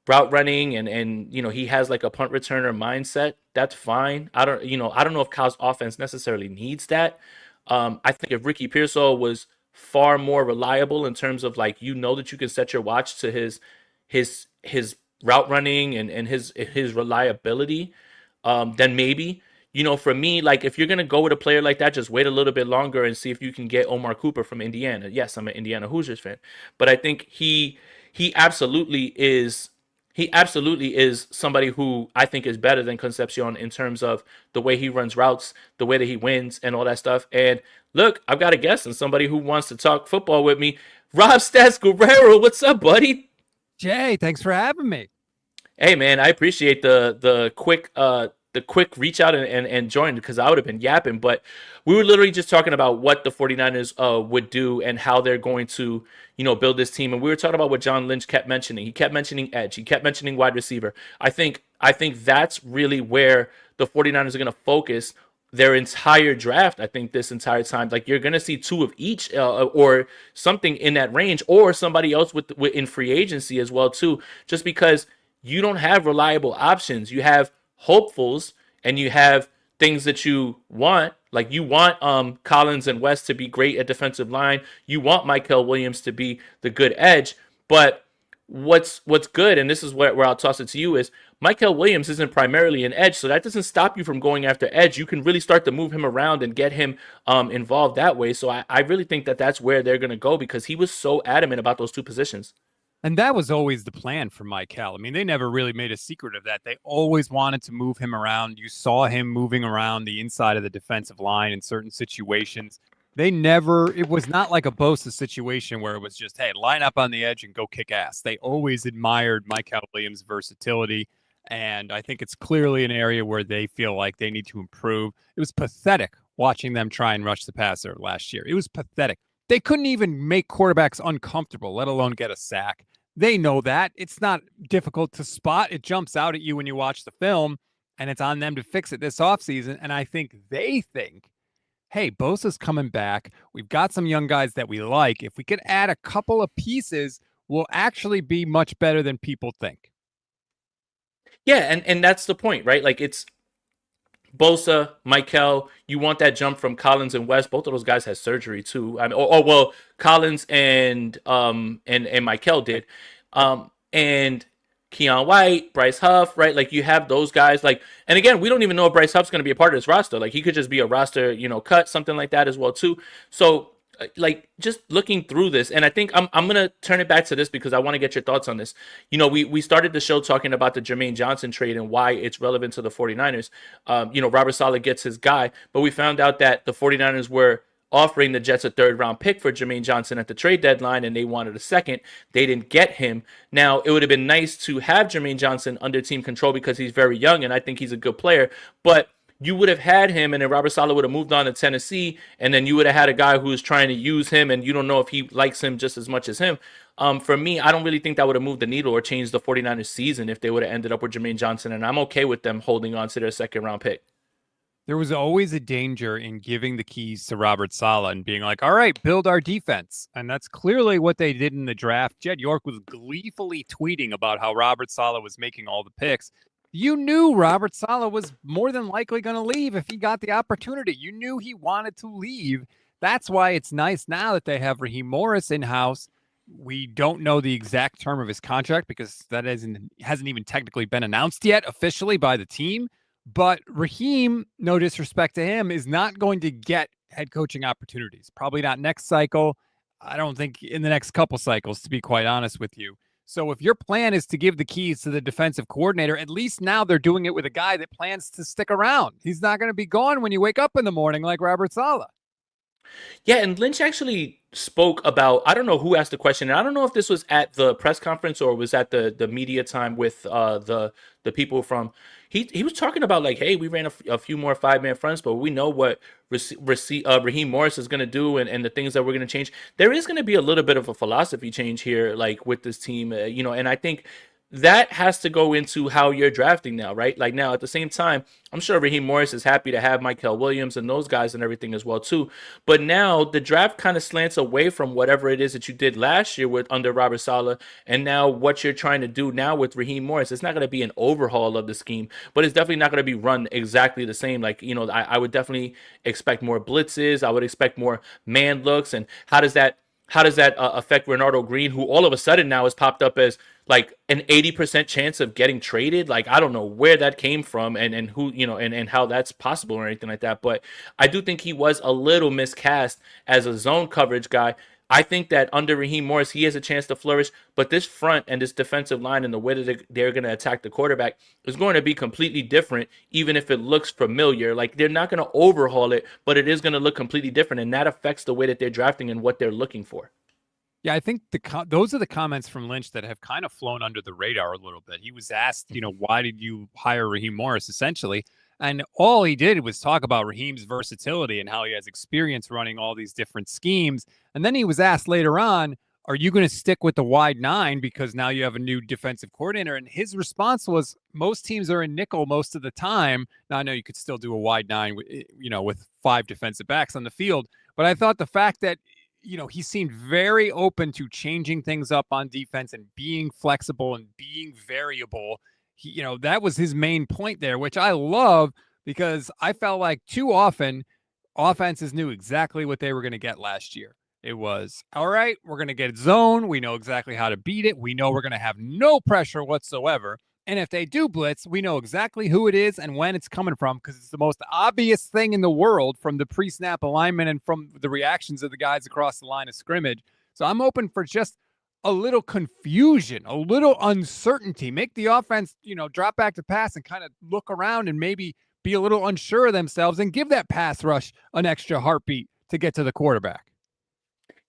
route running and he has like a punt returner mindset. That's fine. I don't know if Kyle's offense necessarily needs that. I think if Ricky Pearsall was far more reliable in terms of like that you can set your watch to his route running and his reliability, then maybe. For me, like if you're gonna go with a player like that, just wait a little bit longer and see if you can get Omar Cooper from Indiana. Yes, I'm an Indiana Hoosiers fan, but I think he absolutely is he absolutely is somebody who I think is better than Concepcion in terms of the way he runs routes, the way that he wins, and all that stuff. And look, I've got a guest and somebody who wants to talk football with me. Rob Stats Guerrero, what's up, buddy? Jay, thanks for having me. Hey man, I appreciate the quick reach out and join because I would have been yapping, but we were literally just talking about what the 49ers would do and how they're going to, build this team. And we were talking about what John Lynch kept mentioning. He kept mentioning edge. He kept mentioning wide receiver. I think that's really where the 49ers are going to focus their entire draft. I think this entire time, like you're going to see two of each or something in that range or somebody else with in free agency as well too, just because you don't have reliable options. You have hopefuls and you have things that you want. Like you want Collins and West to be great at defensive line. You want Michael Williams to be the good edge. But what's good, and this is where I'll toss it to you, is Michael Williams isn't primarily an edge, so that doesn't stop you from going after edge. You can really start to move him around and get him involved that way. So I really think that that's where they're going to go because he was so adamant about those two positions. And that was always the plan for Mike Hall. I mean, they never really made a secret of that. They always wanted to move him around. You saw him moving around the inside of the defensive line in certain situations. It was not like a Bosa situation where it was just, hey, line up on the edge and go kick ass. They always admired Mike Williams' versatility. And I think it's clearly an area where they feel like they need to improve. It was pathetic watching them try and rush the passer last year. It was pathetic. They couldn't even make quarterbacks uncomfortable, let alone get a sack. They know that. It's not difficult to spot. It jumps out at you when you watch the film, and it's on them to fix it this offseason. And I think they think, hey, Bosa's coming back. We've got some young guys that we like. If we could add a couple of pieces, we'll actually be much better than people think. Yeah, and that's the point, right? Like it's Bosa, Michael, you want that jump from Collins and West. Both of those guys had surgery too. I mean, well, Collins and Michael did, and Keon White, Bryce Huff, right? Like you have those guys. Like, and again, we don't even know if Bryce Huff's going to be a part of this roster. Like he could just be a roster, cut something like that as well too. So like just looking through this, and I think I'm gonna turn it back to this because I want to get your thoughts on this. We started the show talking about the Jermaine Johnson trade and why it's relevant to the 49ers. Robert Saleh gets his guy, but we found out that the 49ers were offering the Jets a third round pick for Jermaine Johnson at the trade deadline, and they wanted a second. They didn't get him. Now, it would have been nice to have Jermaine Johnson under team control because he's very young, and I think he's a good player, but you would have had him, and then Robert Saleh would have moved on to Tennessee, and then you would have had a guy who was trying to use him, and you don't know if he likes him just as much as him. For me, I don't really think that would have moved the needle or changed the 49ers season if they would have ended up with Jermaine Johnson, and I'm okay with them holding on to their second round pick. There was always a danger in giving the keys to Robert Saleh and being like, all right, build our defense. And that's clearly what they did in the draft. Jed York was gleefully tweeting about how Robert Saleh was making all the picks. You knew Robert Saleh was more than likely going to leave if he got the opportunity. You knew he wanted to leave. That's why it's nice now that they have Raheem Morris in-house We don't know the exact term of his contract because that hasn't even technically been announced yet officially by the team. But Raheem, no disrespect to him, is not going to get head coaching opportunities. Probably not next cycle. I don't think in the next couple cycles, to be quite honest with you. So if your plan is to give the keys to the defensive coordinator, at least now they're doing it with a guy that plans to stick around. He's not going to be gone when you wake up in the morning like Robert Saleh. Yeah, and Lynch actually spoke about, I don't know who asked the question, and I don't know if this was at the press conference or was at the media time with the people from he was talking about like, hey, we ran a few more 5-man fronts, but we know what Raheem Morris is going to do and the things that we're going to change. There is going to be a little bit of a philosophy change here, like with this team, and I think that has to go into how you're drafting now, right? Like now, at the same time, I'm sure Raheem Morris is happy to have Mykel Williams and those guys and everything as well too. But now the draft kind of slants away from whatever it is that you did last year with under Robert Saleh, and now what you're trying to do now with Raheem Morris. It's not going to be an overhaul of the scheme, but it's definitely not going to be run exactly the same. Like I would definitely expect more blitzes. I would expect more man looks, and how does that affect Renardo Green, who all of a sudden now has popped up as like an 80% chance of getting traded? Like, I don't know where that came from and who, and how that's possible or anything like that. But I do think he was a little miscast as a zone coverage guy. I think that under Raheem Morris, he has a chance to flourish, but this front and this defensive line and the way that they're going to attack the quarterback is going to be completely different, even if it looks familiar. Like, they're not going to overhaul it, but it is going to look completely different, and that affects the way that they're drafting and what they're looking for. Yeah, I think those are the comments from Lynch that have kind of flown under the radar a little bit. He was asked, why did you hire Raheem Morris, essentially? And all he did was talk about Raheem's versatility and how he has experience running all these different schemes. And then he was asked later on, are you going to stick with the wide 9 because now you have a new defensive coordinator? And his response was, most teams are in nickel most of the time. Now, I know you could still do a wide 9, with 5 defensive backs on the field. But I thought the fact that he seemed very open to changing things up on defense and being flexible and being variable. That was his main point there, which I love because I felt like too often offenses knew exactly what they were going to get last year. It was, all right, we're going to get zone. We know exactly how to beat it. We know we're going to have no pressure whatsoever. And if they do blitz, we know exactly who it is and when it's coming from because it's the most obvious thing in the world from the pre-snap alignment and from the reactions of the guys across the line of scrimmage. So I'm open for just a little confusion, a little uncertainty. Make the offense, drop back to pass and kind of look around and maybe be a little unsure of themselves and give that pass rush an extra heartbeat to get to the quarterback.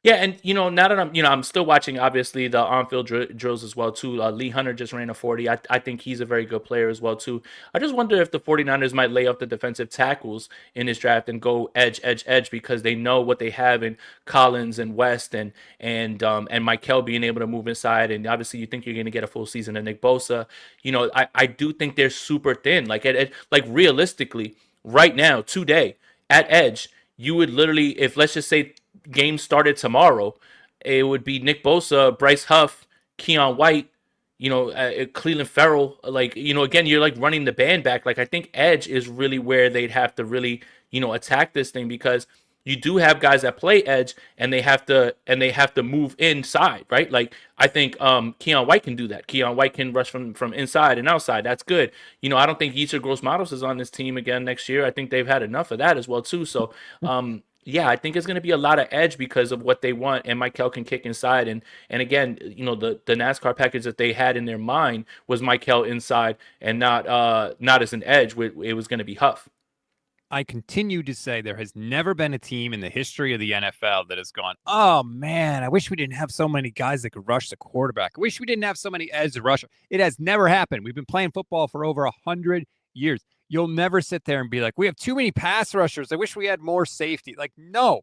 Yeah, and now that I'm still watching obviously the on-field drills as well too. Lee Hunter just ran a 40. I think he's a very good player as well too. I just wonder if the 49ers might lay off the defensive tackles in this draft and go edge because they know what they have in Collins and West and Mykel being able to move inside, and obviously you think you're going to get a full season of Nick Bosa. I do think they're super thin. Like like realistically, right now, today at edge, you would literally, if let's just say game started tomorrow, it would be Nick Bosa, Bryce Huff, Keon White, Cleveland Ferrell. Like, again, you're like running the band back. Like, I think edge is really where they'd have to really, attack this thing because you do have guys that play edge and they have to move inside, right? Like, I think Keon White can do that. Keon White can rush from inside and outside. That's good. I don't think Yetur Gross-Matos is on this team again next year. I think they've had enough of that as well too. So yeah, I think it's going to be a lot of edge because of what they want, and Mykel can kick inside. And again, the NASCAR package that they had in their mind was Mykel inside and not as an edge. It was going to be Huff. I continue to say there has never been a team in the history of the NFL that has gone, oh man, I wish we didn't have so many guys that could rush the quarterback. I wish we didn't have so many edge rushers. It has never happened. We've been playing football for over 100 years. You'll never sit there and be like, we have too many pass rushers. I wish we had more safety. Like, no,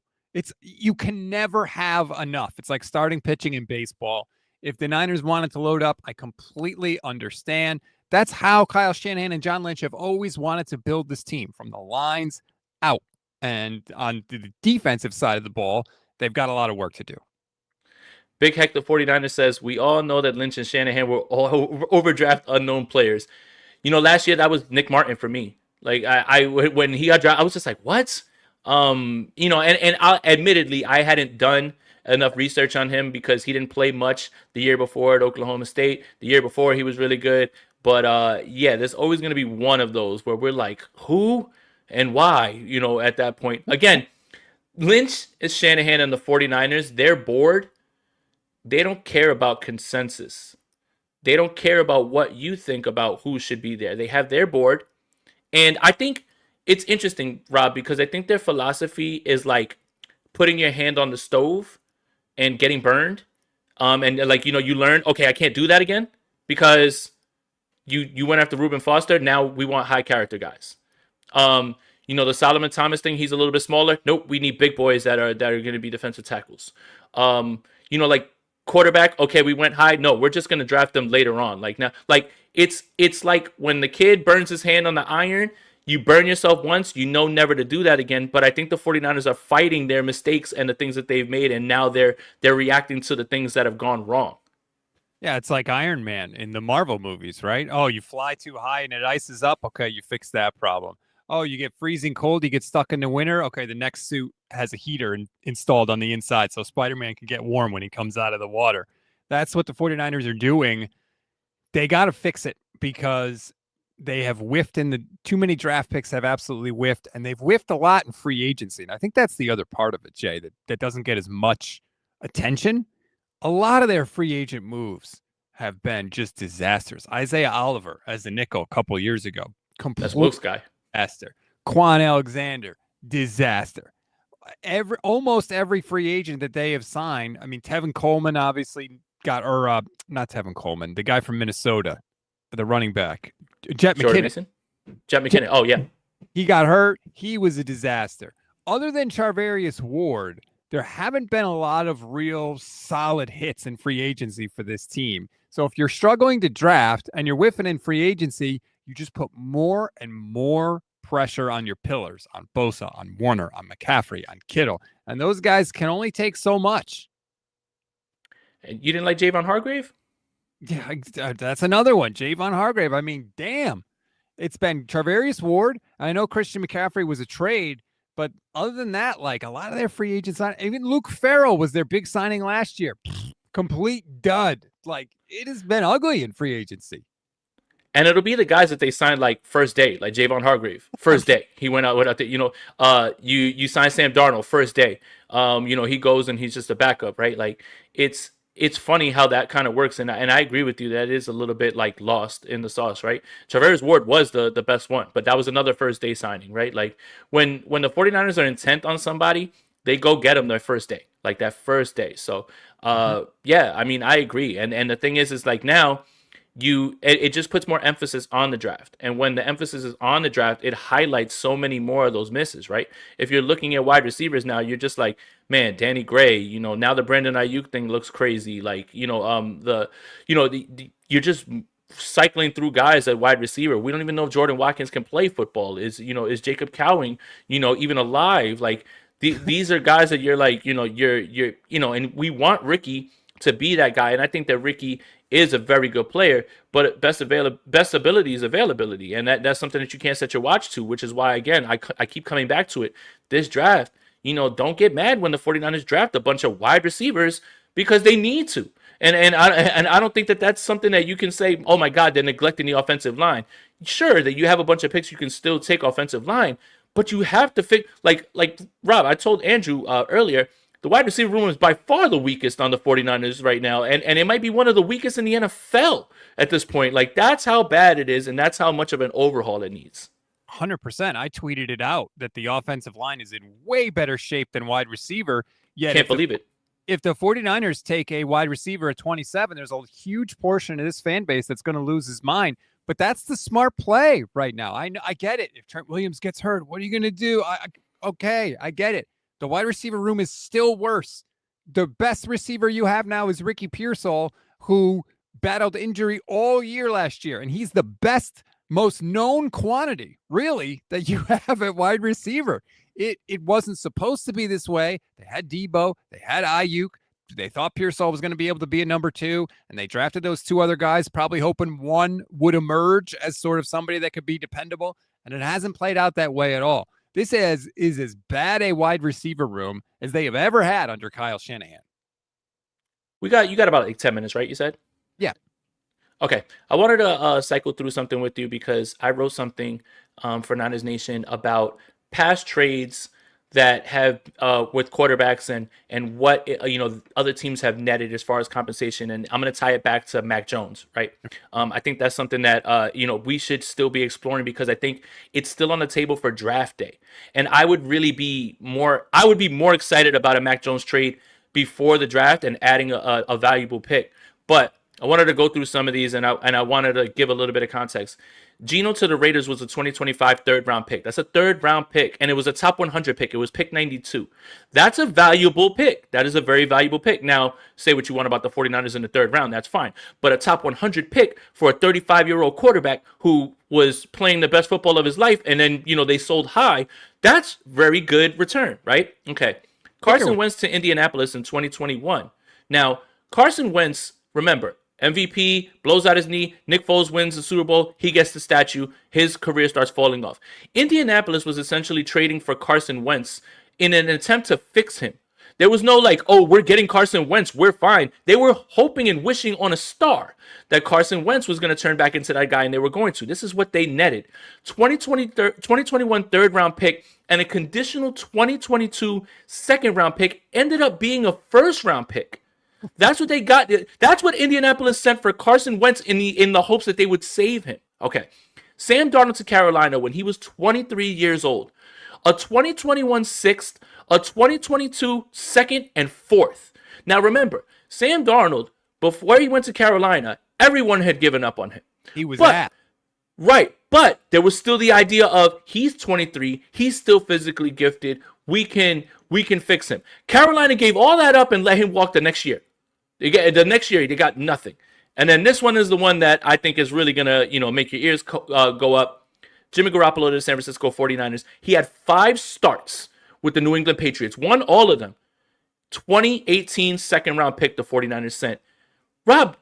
you can never have enough. It's like starting pitching in baseball. If the Niners wanted to load up, I completely understand. That's how Kyle Shanahan and John Lynch have always wanted to build this team from the lines out. And on the defensive side of the ball, they've got a lot of work to do. Big Heck the 49ers says, we all know that Lynch and Shanahan were all overdraft unknown players. Last year that was Nick Martin for me. Like when he got drafted, I was just like, what? And admittedly, I hadn't done enough research on him because he didn't play much the year before at Oklahoma State. The year before he was really good. But yeah, there's always going to be one of those where we're like, who and why, at that point. Again, Lynch is Shanahan and the 49ers. They're bored. They don't care about consensus. They don't care about what you think about who should be there. They have their board. And I think it's interesting, Rob, because I think their philosophy is like putting your hand on the stove and getting burned. And like, you learn, okay, I can't do that again because you went after Reuben Foster. Now we want high character guys. The Solomon Thomas thing, he's a little bit smaller. Nope, we need big boys that are going to be defensive tackles. Like quarterback, okay, we went high. No, we're just going to draft them later on. Like now, like it's like when the kid burns his hand on the iron, you burn yourself once, never to do that again. But I think the 49ers are fighting their mistakes and the things that they've made, and now they're reacting to the things that have gone wrong. Yeah, it's like Iron Man in the Marvel movies, right? Oh, you fly too high and it ices up. Okay, you fix that problem. Oh, you get freezing cold, you get stuck in the winter. Okay, the next suit has a heater installed on the inside so Spider-Man can get warm when he comes out of the water. That's what the 49ers are doing. They got to fix it because they have whiffed too many draft picks have absolutely whiffed, and they've whiffed a lot in free agency. And I think that's the other part of it, Jay, that doesn't get as much attention. A lot of their free agent moves have been just disasters. Isaiah Oliver as the nickel a couple of years ago. That's Wilkes guy. Disaster. Quan Alexander, disaster. Almost every free agent that they have signed. I mean, Tevin Coleman obviously not Tevin Coleman, the guy from Minnesota, the running back, Jet McKinnon. Jet McKinnon. Oh yeah, he got hurt. He was a disaster. Other than Charvarius Ward, there haven't been a lot of real solid hits in free agency for this team. So if you're struggling to draft and you're whiffing in free agency, you just put more and more pressure on your pillars, on Bosa, on Warner, on McCaffrey, on Kittle. And those guys can only take so much. And you didn't like Javon Hargrave? Yeah, that's another one. Javon Hargrave. I mean, damn. It's been Charvarius Ward. I know Christian McCaffrey was a trade, but other than that, like a lot of their free agents, even Luke Farrell was their big signing last year. Complete dud. Like, it has been ugly in free agency. And it'll be the guys that they signed like first day, like Javon Hargrave, first day. He went out there, you signed Sam Darnold first day. He goes and he's just a backup, right? Like it's funny how that kind of works. And I agree with you that it is a little bit like lost in the sauce, right? Charvarius Ward was the best one, but that was another first day signing, right? Like when the 49ers are intent on somebody, they go get them their first day, like that first day. So, yeah, I mean, I agree. And the thing is like now, it just puts more emphasis on the draft, and when the emphasis is on the draft, it highlights so many more of those misses, right? If you're looking at wide receivers now, you're just like, man, Danny Gray, now the Brandon Ayuk thing looks crazy, like you're just cycling through guys at wide receiver. We don't even know if Jordan Watkins can play football. Is Jacob Cowing even alive? Like these are guys that you're like, you're and we want Ricky to be that guy, and I think that Ricky is a very good player, but best ability is availability, and that's something that you can't set your watch to, which is why, again, I keep coming back to it. This draft, don't get mad when the 49ers draft a bunch of wide receivers because they need to. And I don't think that that's something that you can say, oh my God, they're neglecting the offensive line. Sure, that you have a bunch of picks, you can still take offensive line, but you have to fix, like Rob, I told Andrew earlier, the wide receiver room is by far the weakest on the 49ers right now, and it might be one of the weakest in the NFL at this point. Like, that's how bad it is, and that's how much of an overhaul it needs. 100%. I tweeted it out that the offensive line is in way better shape than wide receiver. Yet Can't believe it. If the 49ers take a wide receiver at 27, there's a huge portion of this fan base that's going to lose his mind. But that's the smart play right now. I get it. If Trent Williams gets hurt, what are you going to do? Okay, I get it. The wide receiver room is still worse. The best receiver you have now is Ricky Pearsall, who battled injury all year last year. And he's the best, most known quantity, really, that you have at wide receiver. It wasn't supposed to be this way. They had Debo. They had Ayuk. They thought Pearsall was going to be able to be a number 2. And they drafted those 2 other guys, probably hoping one would emerge as sort of somebody that could be dependable. And it hasn't played out that way at all. This is as bad a wide receiver room as they have ever had under Kyle Shanahan. you got about like 10 minutes, right? You said? Yeah. Okay. I wanted to cycle through something with you because I wrote something for Niners Nation about past trades that have with quarterbacks and what other teams have netted as far as compensation, and I'm going to tie it back to Mac Jones, right? I think that's something that we should still be exploring because I think it's still on the table for draft day, and I would be more excited about a Mac Jones trade before the draft and adding a valuable pick, but I wanted to go through some of these, and I wanted to give a little bit of context. Geno to the Raiders was a 2025 third-round pick. That's a third-round pick, and it was a top 100 pick. It was pick 92. That's a valuable pick. That is a very valuable pick. Now, say what you want about the 49ers in the third round. That's fine. But a top 100 pick for a 35-year-old quarterback who was playing the best football of his life, and then, they sold high, that's very good return, right? Okay. Carson Wentz to Indianapolis in 2021. Now, Carson Wentz, remember, MVP, blows out his knee, Nick Foles wins the Super Bowl, he gets the statue, his career starts falling off. Indianapolis was essentially trading for Carson Wentz in an attempt to fix him. There was no like, oh, we're getting Carson Wentz, we're fine. They were hoping and wishing on a star that Carson Wentz was going to turn back into that guy, and they were going to. This is what they netted. 2021 third-round pick and a conditional 2022 second-round pick ended up being a first-round pick. That's what they got. That's what Indianapolis sent for Carson Wentz in the hopes that they would save him. Okay. Sam Darnold to Carolina when he was 23 years old. A 2021 sixth, a 2022 second, and fourth. Now remember, Sam Darnold, before he went to Carolina, everyone had given up on him. He was Right. But there was still the idea of he's 23, he's still physically gifted. We can fix him. Carolina gave all that up and let him walk the next year. The next year, they got nothing. And then this one is the one that I think is really going to, make your ears go up. Jimmy Garoppolo to the San Francisco 49ers. He had 5 starts with the New England Patriots. Won all of them. 2018 second-round pick the 49ers sent. Rob,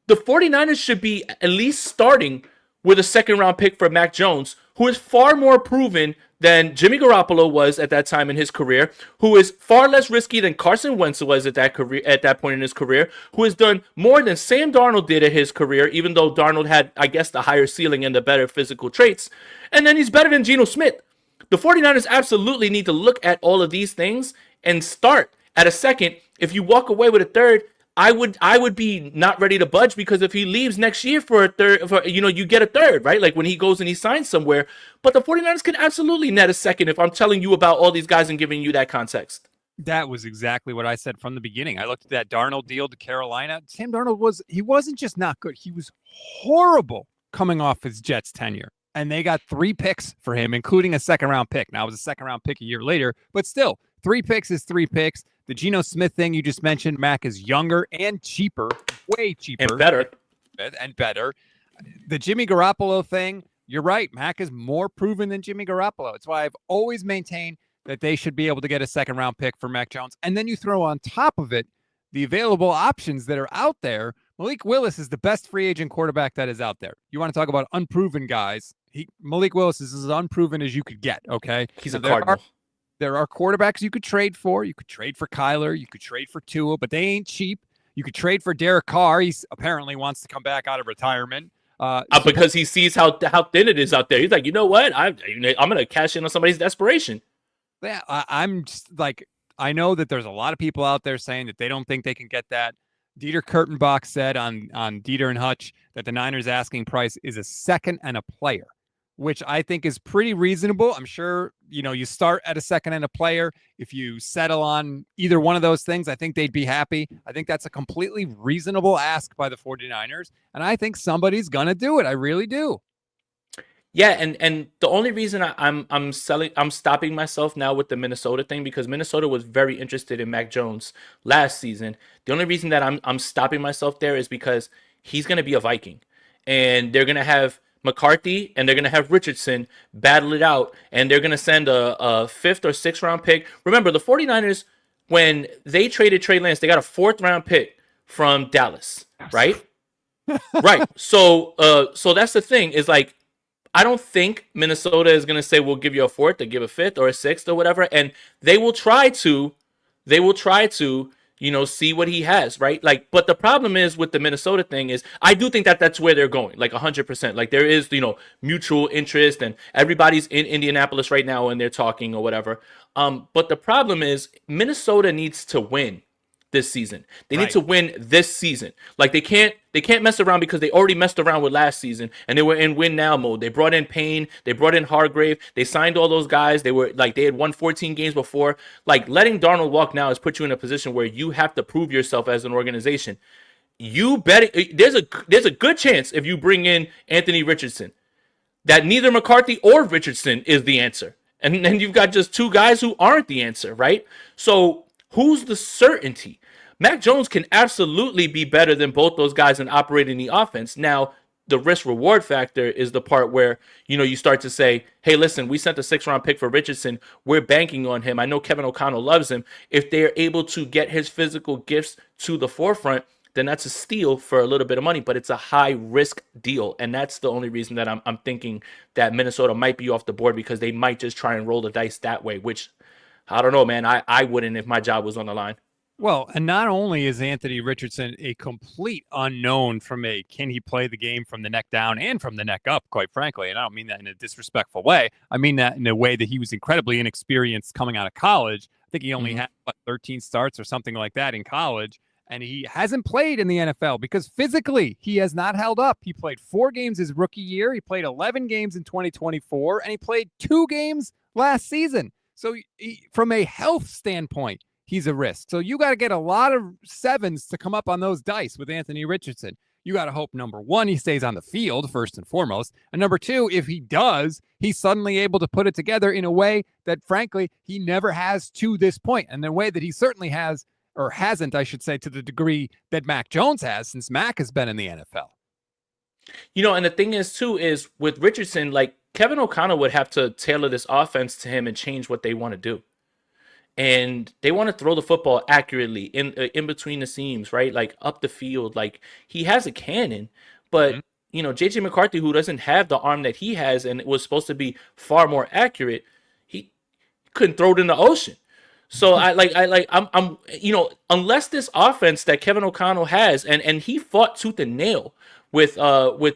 the 49ers should be at least starting with a second-round pick for Mac Jones, who is far more proven than Jimmy Garoppolo was at that time in his career, who is far less risky than Carson Wentz was at that point in his career, who has done more than Sam Darnold did at his career, even though Darnold had, I guess, the higher ceiling and the better physical traits. And then he's better than Geno Smith. The 49ers absolutely need to look at all of these things and start at a second. If you walk away with a third, I would be not ready to budge, because if he leaves next year for a third, you get a third, right? Like when he goes and he signs somewhere. But the 49ers can absolutely net a second if I'm telling you about all these guys and giving you that context. That was exactly what I said from the beginning. I looked at that Darnold deal to Carolina. Sam Darnold wasn't just not good. He was horrible coming off his Jets tenure. And they got 3 picks for him, including a second-round pick. Now, it was a second-round pick a year later, but still, 3 picks is 3 picks. The Geno Smith thing you just mentioned, Mac is younger and cheaper, way cheaper. And better. The Jimmy Garoppolo thing, you're right. Mac is more proven than Jimmy Garoppolo. It's why I've always maintained that they should be able to get a second-round pick for Mac Jones. And then you throw on top of it the available options that are out there. Malik Willis is the best free agent quarterback that is out there. You want to talk about unproven guys. Malik Willis is as unproven as you could get, okay? He's a Cardinal. There are quarterbacks you could trade for. You could trade for Kyler. You could trade for Tua, but they ain't cheap. You could trade for Derek Carr. He apparently wants to come back out of retirement. Because he sees how thin it is out there. He's like, you know what? I'm going to cash in on somebody's desperation. Yeah, I'm just like, I know that there's a lot of people out there saying that they don't think they can get that. Dieter Kurtenbach said on Dieter and Hutch that the Niners asking price is a second and a player, which I think is pretty reasonable. I'm sure, you start at a second and a player. If you settle on either one of those things, I think they'd be happy. I think that's a completely reasonable ask by the 49ers. And I think somebody's going to do it. I really do. Yeah, and the only reason I'm stopping myself now with the Minnesota thing, because Minnesota was very interested in Mac Jones last season. The only reason that I'm stopping myself there is because he's going to be a Viking, and they're going to have McCarthy and they're going to have Richardson battle it out, and they're going to send a 5th or 6th round pick. Remember, the 49ers, when they traded Trey Lance, they got a 4th round pick from Dallas, right? Right. So that's the thing, is like, I don't think Minnesota is going to say, we'll give you a 4th or give a 5th or a 6th or whatever. And they will try to, see what he has, right? Like, but the problem is with the Minnesota thing is I do think that that's where they're going, like 100%. Like there is, mutual interest and everybody's in Indianapolis right now and they're talking or whatever. But the problem is Minnesota needs to win this season. They need to win this season. Like they can't mess around because they already messed around with last season and they were in win now mode. They brought in Payne, they brought in Hargrave, they signed all those guys. They had won 14 games before. Like letting Darnold walk now has put you in a position where you have to prove yourself as an organization. There's a good chance if you bring in Anthony Richardson that neither McCarthy or Richardson is the answer. And then you've got just two guys who aren't the answer, right? So who's the certainty? Mac Jones can absolutely be better than both those guys in operating the offense. Now, the risk reward factor is the part where, you start to say, hey, listen, we sent a 6th-round pick for Richardson. We're banking on him. I know Kevin O'Connell loves him. If they're able to get his physical gifts to the forefront, then that's a steal for a little bit of money, but it's a high risk deal. And that's the only reason that I'm thinking that Minnesota might be off the board, because they might just try and roll the dice that way, which I don't know, man. I wouldn't if my job was on the line. Well, and not only is Anthony Richardson a complete unknown from can he play the game from the neck down and from the neck up, quite frankly, and I don't mean that in a disrespectful way. I mean that in a way that he was incredibly inexperienced coming out of college. I think he only had 13 starts or something like that in college, and he hasn't played in the NFL because physically he has not held up. He played 4 games his rookie year. He played 11 games in 2024, and he played 2 games last season. So from a health standpoint, he's a risk. So you got to get a lot of 7s to come up on those dice with Anthony Richardson. You got to hope, number 1, he stays on the field first and foremost. And number 2, if he does, he's suddenly able to put it together in a way that, frankly, he never has to this point. And the way that he certainly has, or hasn't, I should say, to the degree that Mac Jones has since Mac has been in the NFL. And the thing is, too, is with Richardson, like Kevin O'Connell would have to tailor this offense to him and change what they want to do. And they want to throw the football accurately in between the seams, right? Like up the field. Like he has a cannon, but JJ McCarthy, who doesn't have the arm that he has and it was supposed to be far more accurate, he couldn't throw it in the ocean. So I'm unless this offense that Kevin O'Connell has, and he fought tooth and nail with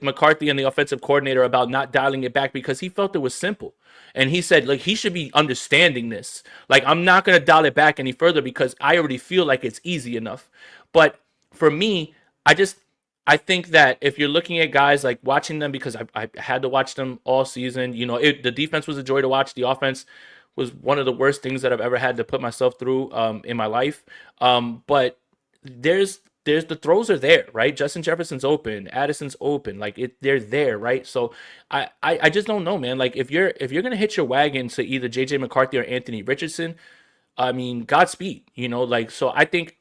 McCarthy and the offensive coordinator about not dialing it back because he felt it was simple. And he said, like, he should be understanding this. Like, I'm not going to dial it back any further because I already feel like it's easy enough. But for me, I think that if you're looking at guys, like watching them, because I had to watch them all season, the defense was a joy to watch. The offense was one of the worst things that I've ever had to put myself through in my life. But there's the throws are there, right? Justin Jefferson's open, Addison's open, they're there, right? So I just don't know, man. Like if you're gonna hitch your wagon to either JJ McCarthy or Anthony Richardson, I mean, Godspeed, So I think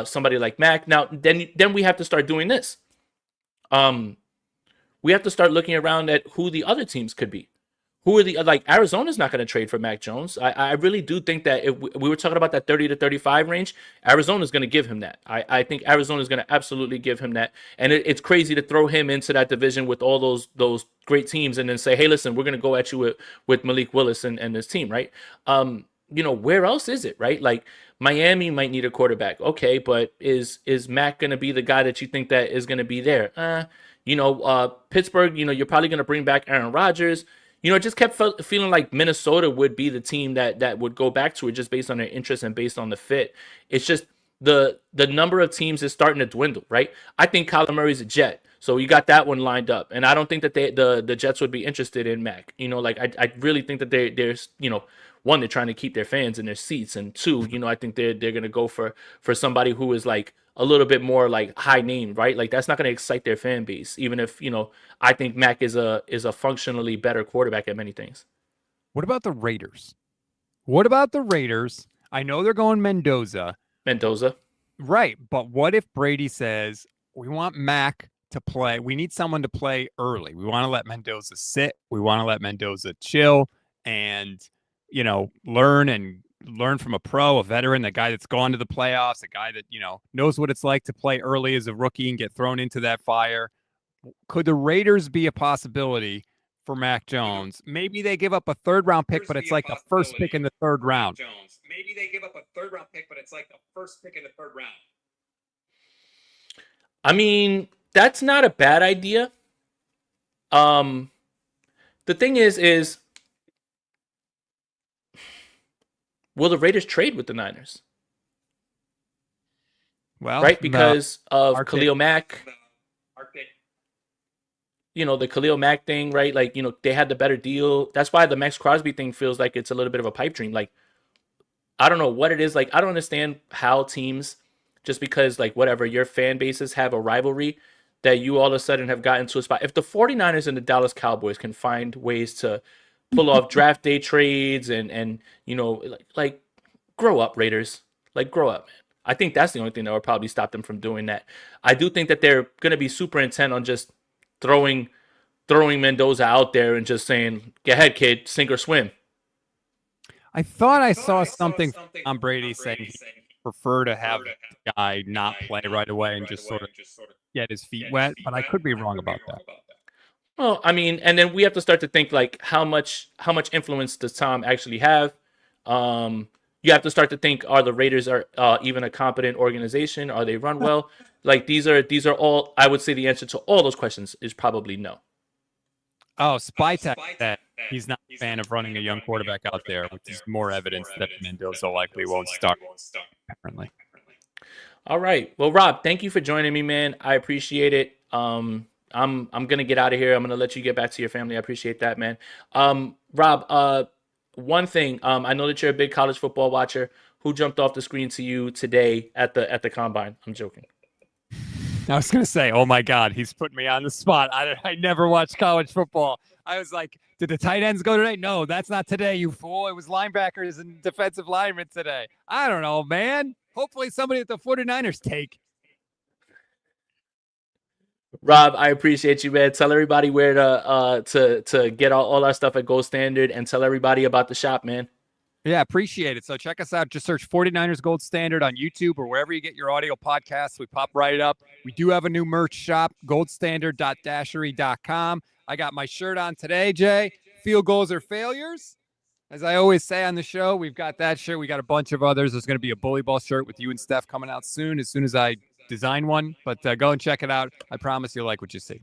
somebody like Mac. Now then we have to start doing this. We have to start looking around at who the other teams could be. Who are Arizona's not going to trade for Mac Jones. I really do think that if we were talking about that 30 to 35 range, Arizona's going to give him that. I think Arizona's going to absolutely give him that. And it's crazy to throw him into that division with all those great teams and then say, hey, listen, we're going to go at you with Malik Willis and this team, right? Where else is it, right? Like Miami might need a quarterback. Okay, but is Mac going to be the guy that you think that is going to be there? Pittsburgh, you're probably going to bring back Aaron Rodgers. It just kept feeling like Minnesota would be the team that would go back to it just based on their interest and based on the fit. It's just the number of teams is starting to dwindle, right? I think Kyler Murray's a Jet, so you got that one lined up. And I don't think that the Jets would be interested in Mac. I really think that there's one, they're trying to keep their fans in their seats, and 2, I think they're going to go for somebody who is like a little bit more like high name, right? Like that's not going to excite their fan base, even if, I think Mac is a functionally better quarterback at many things. What about the Raiders? I know they're going Mendoza. Right. But what if Brady says, we want Mac to play. We need someone to play early. We want to let Mendoza sit. We want to let Mendoza chill and, learn from a pro, a veteran, a guy that's gone to the playoffs, a guy that, knows what it's like to play early as a rookie and get thrown into that fire. Could the Raiders be a possibility for Mac Jones. Maybe they give up a third-round pick, but it's like the first pick in the third round. Maybe they give up a third-round pick, but it's like the first pick in the third round. I mean, that's not a bad idea. The thing is, will the Raiders trade with the Niners? Well, Right, because of Our Khalil Mack. You know, the Khalil Mack thing, right? Like, you know, they had the better deal. That's why the Max Crosby thing feels like it's a little bit of a pipe dream. Like, I don't know what it is. Like, I don't understand how teams, just because, like, whatever, your fan bases have a rivalry, that you all of a sudden have gotten to a spot. If the 49ers and the Dallas Cowboys can find ways to pull off draft day trades and you know, like grow up, Raiders. Like, grow up, man. I think that's the only thing that would probably stop them from doing that. I do think that they're going to be super intent on just throwing Mendoza out there and just saying, "Go ahead, kid, sink or swim." I thought I saw something on Brady saying he'd prefer to have the guy not play right away and just sort of get his feet wet, but I could be wrong about that. Well, I mean, and then we have to start to think, like, how much influence does Tom actually have? You have to start to think: are the Raiders even a competent organization? Are they run well? Like, these are all. I would say the answer to all those questions is probably no. Oh, Spytek that he's not a fan of running a young quarterback out there, which is more evidence that Mendoza likely won't start. Apparently. All right. Well, Rob, thank you for joining me, man. I appreciate it. I'm gonna get out of here. I'm gonna let you get back to your family. I appreciate that, man. Rob, one thing. I know that you're a big college football watcher. Who jumped off the screen to you today at the combine? I'm joking. I was going to say, oh my God, he's putting me on the spot. I never watched college football. I was like, did the tight ends go today? No, that's not today, you fool. It was linebackers and defensive linemen today. I don't know, man. Hopefully somebody at the 49ers take. Rob, I appreciate you, man. Tell everybody where to get all our stuff at Gold Standard, and tell everybody about the shop, man. Yeah, appreciate it. So check us out. Just search 49ers Gold Standard on YouTube or wherever you get your audio podcasts. We pop right up. We do have a new merch shop, goldstandard.dashery.com. I got my shirt on today, Jay. Field goals or failures. As I always say on the show, we've got that shirt. We got a bunch of others. There's going to be a bully ball shirt with you and Steph coming out soon as I design one. But go and check it out. I promise you'll like what you see.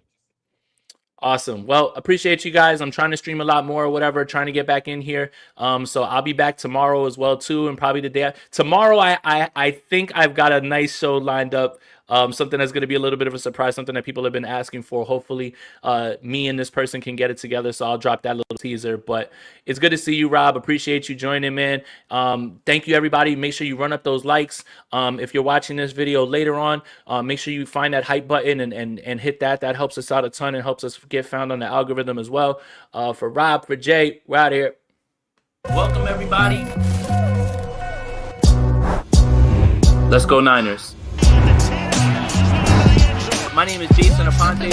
Awesome. Well, appreciate you guys. I'm trying to stream a lot more or whatever, trying to get back in here. So I'll be back tomorrow as well too, and probably the day tomorrow. I think I've got a nice show lined up. Something that's going to be a little bit of a surprise, something that people have been asking for. Hopefully, me and this person can get it together. So I'll drop that little teaser. But it's good to see you, Rob. Appreciate you joining, man. Thank you, everybody. Make sure you run up those likes. If you're watching this video later on, make sure you find that hype button and hit that. That helps us out a ton and helps us get found on the algorithm as well. For Rob, for Jay, we're out of here. Welcome, everybody. Let's go Niners. My name is Jason Aponte.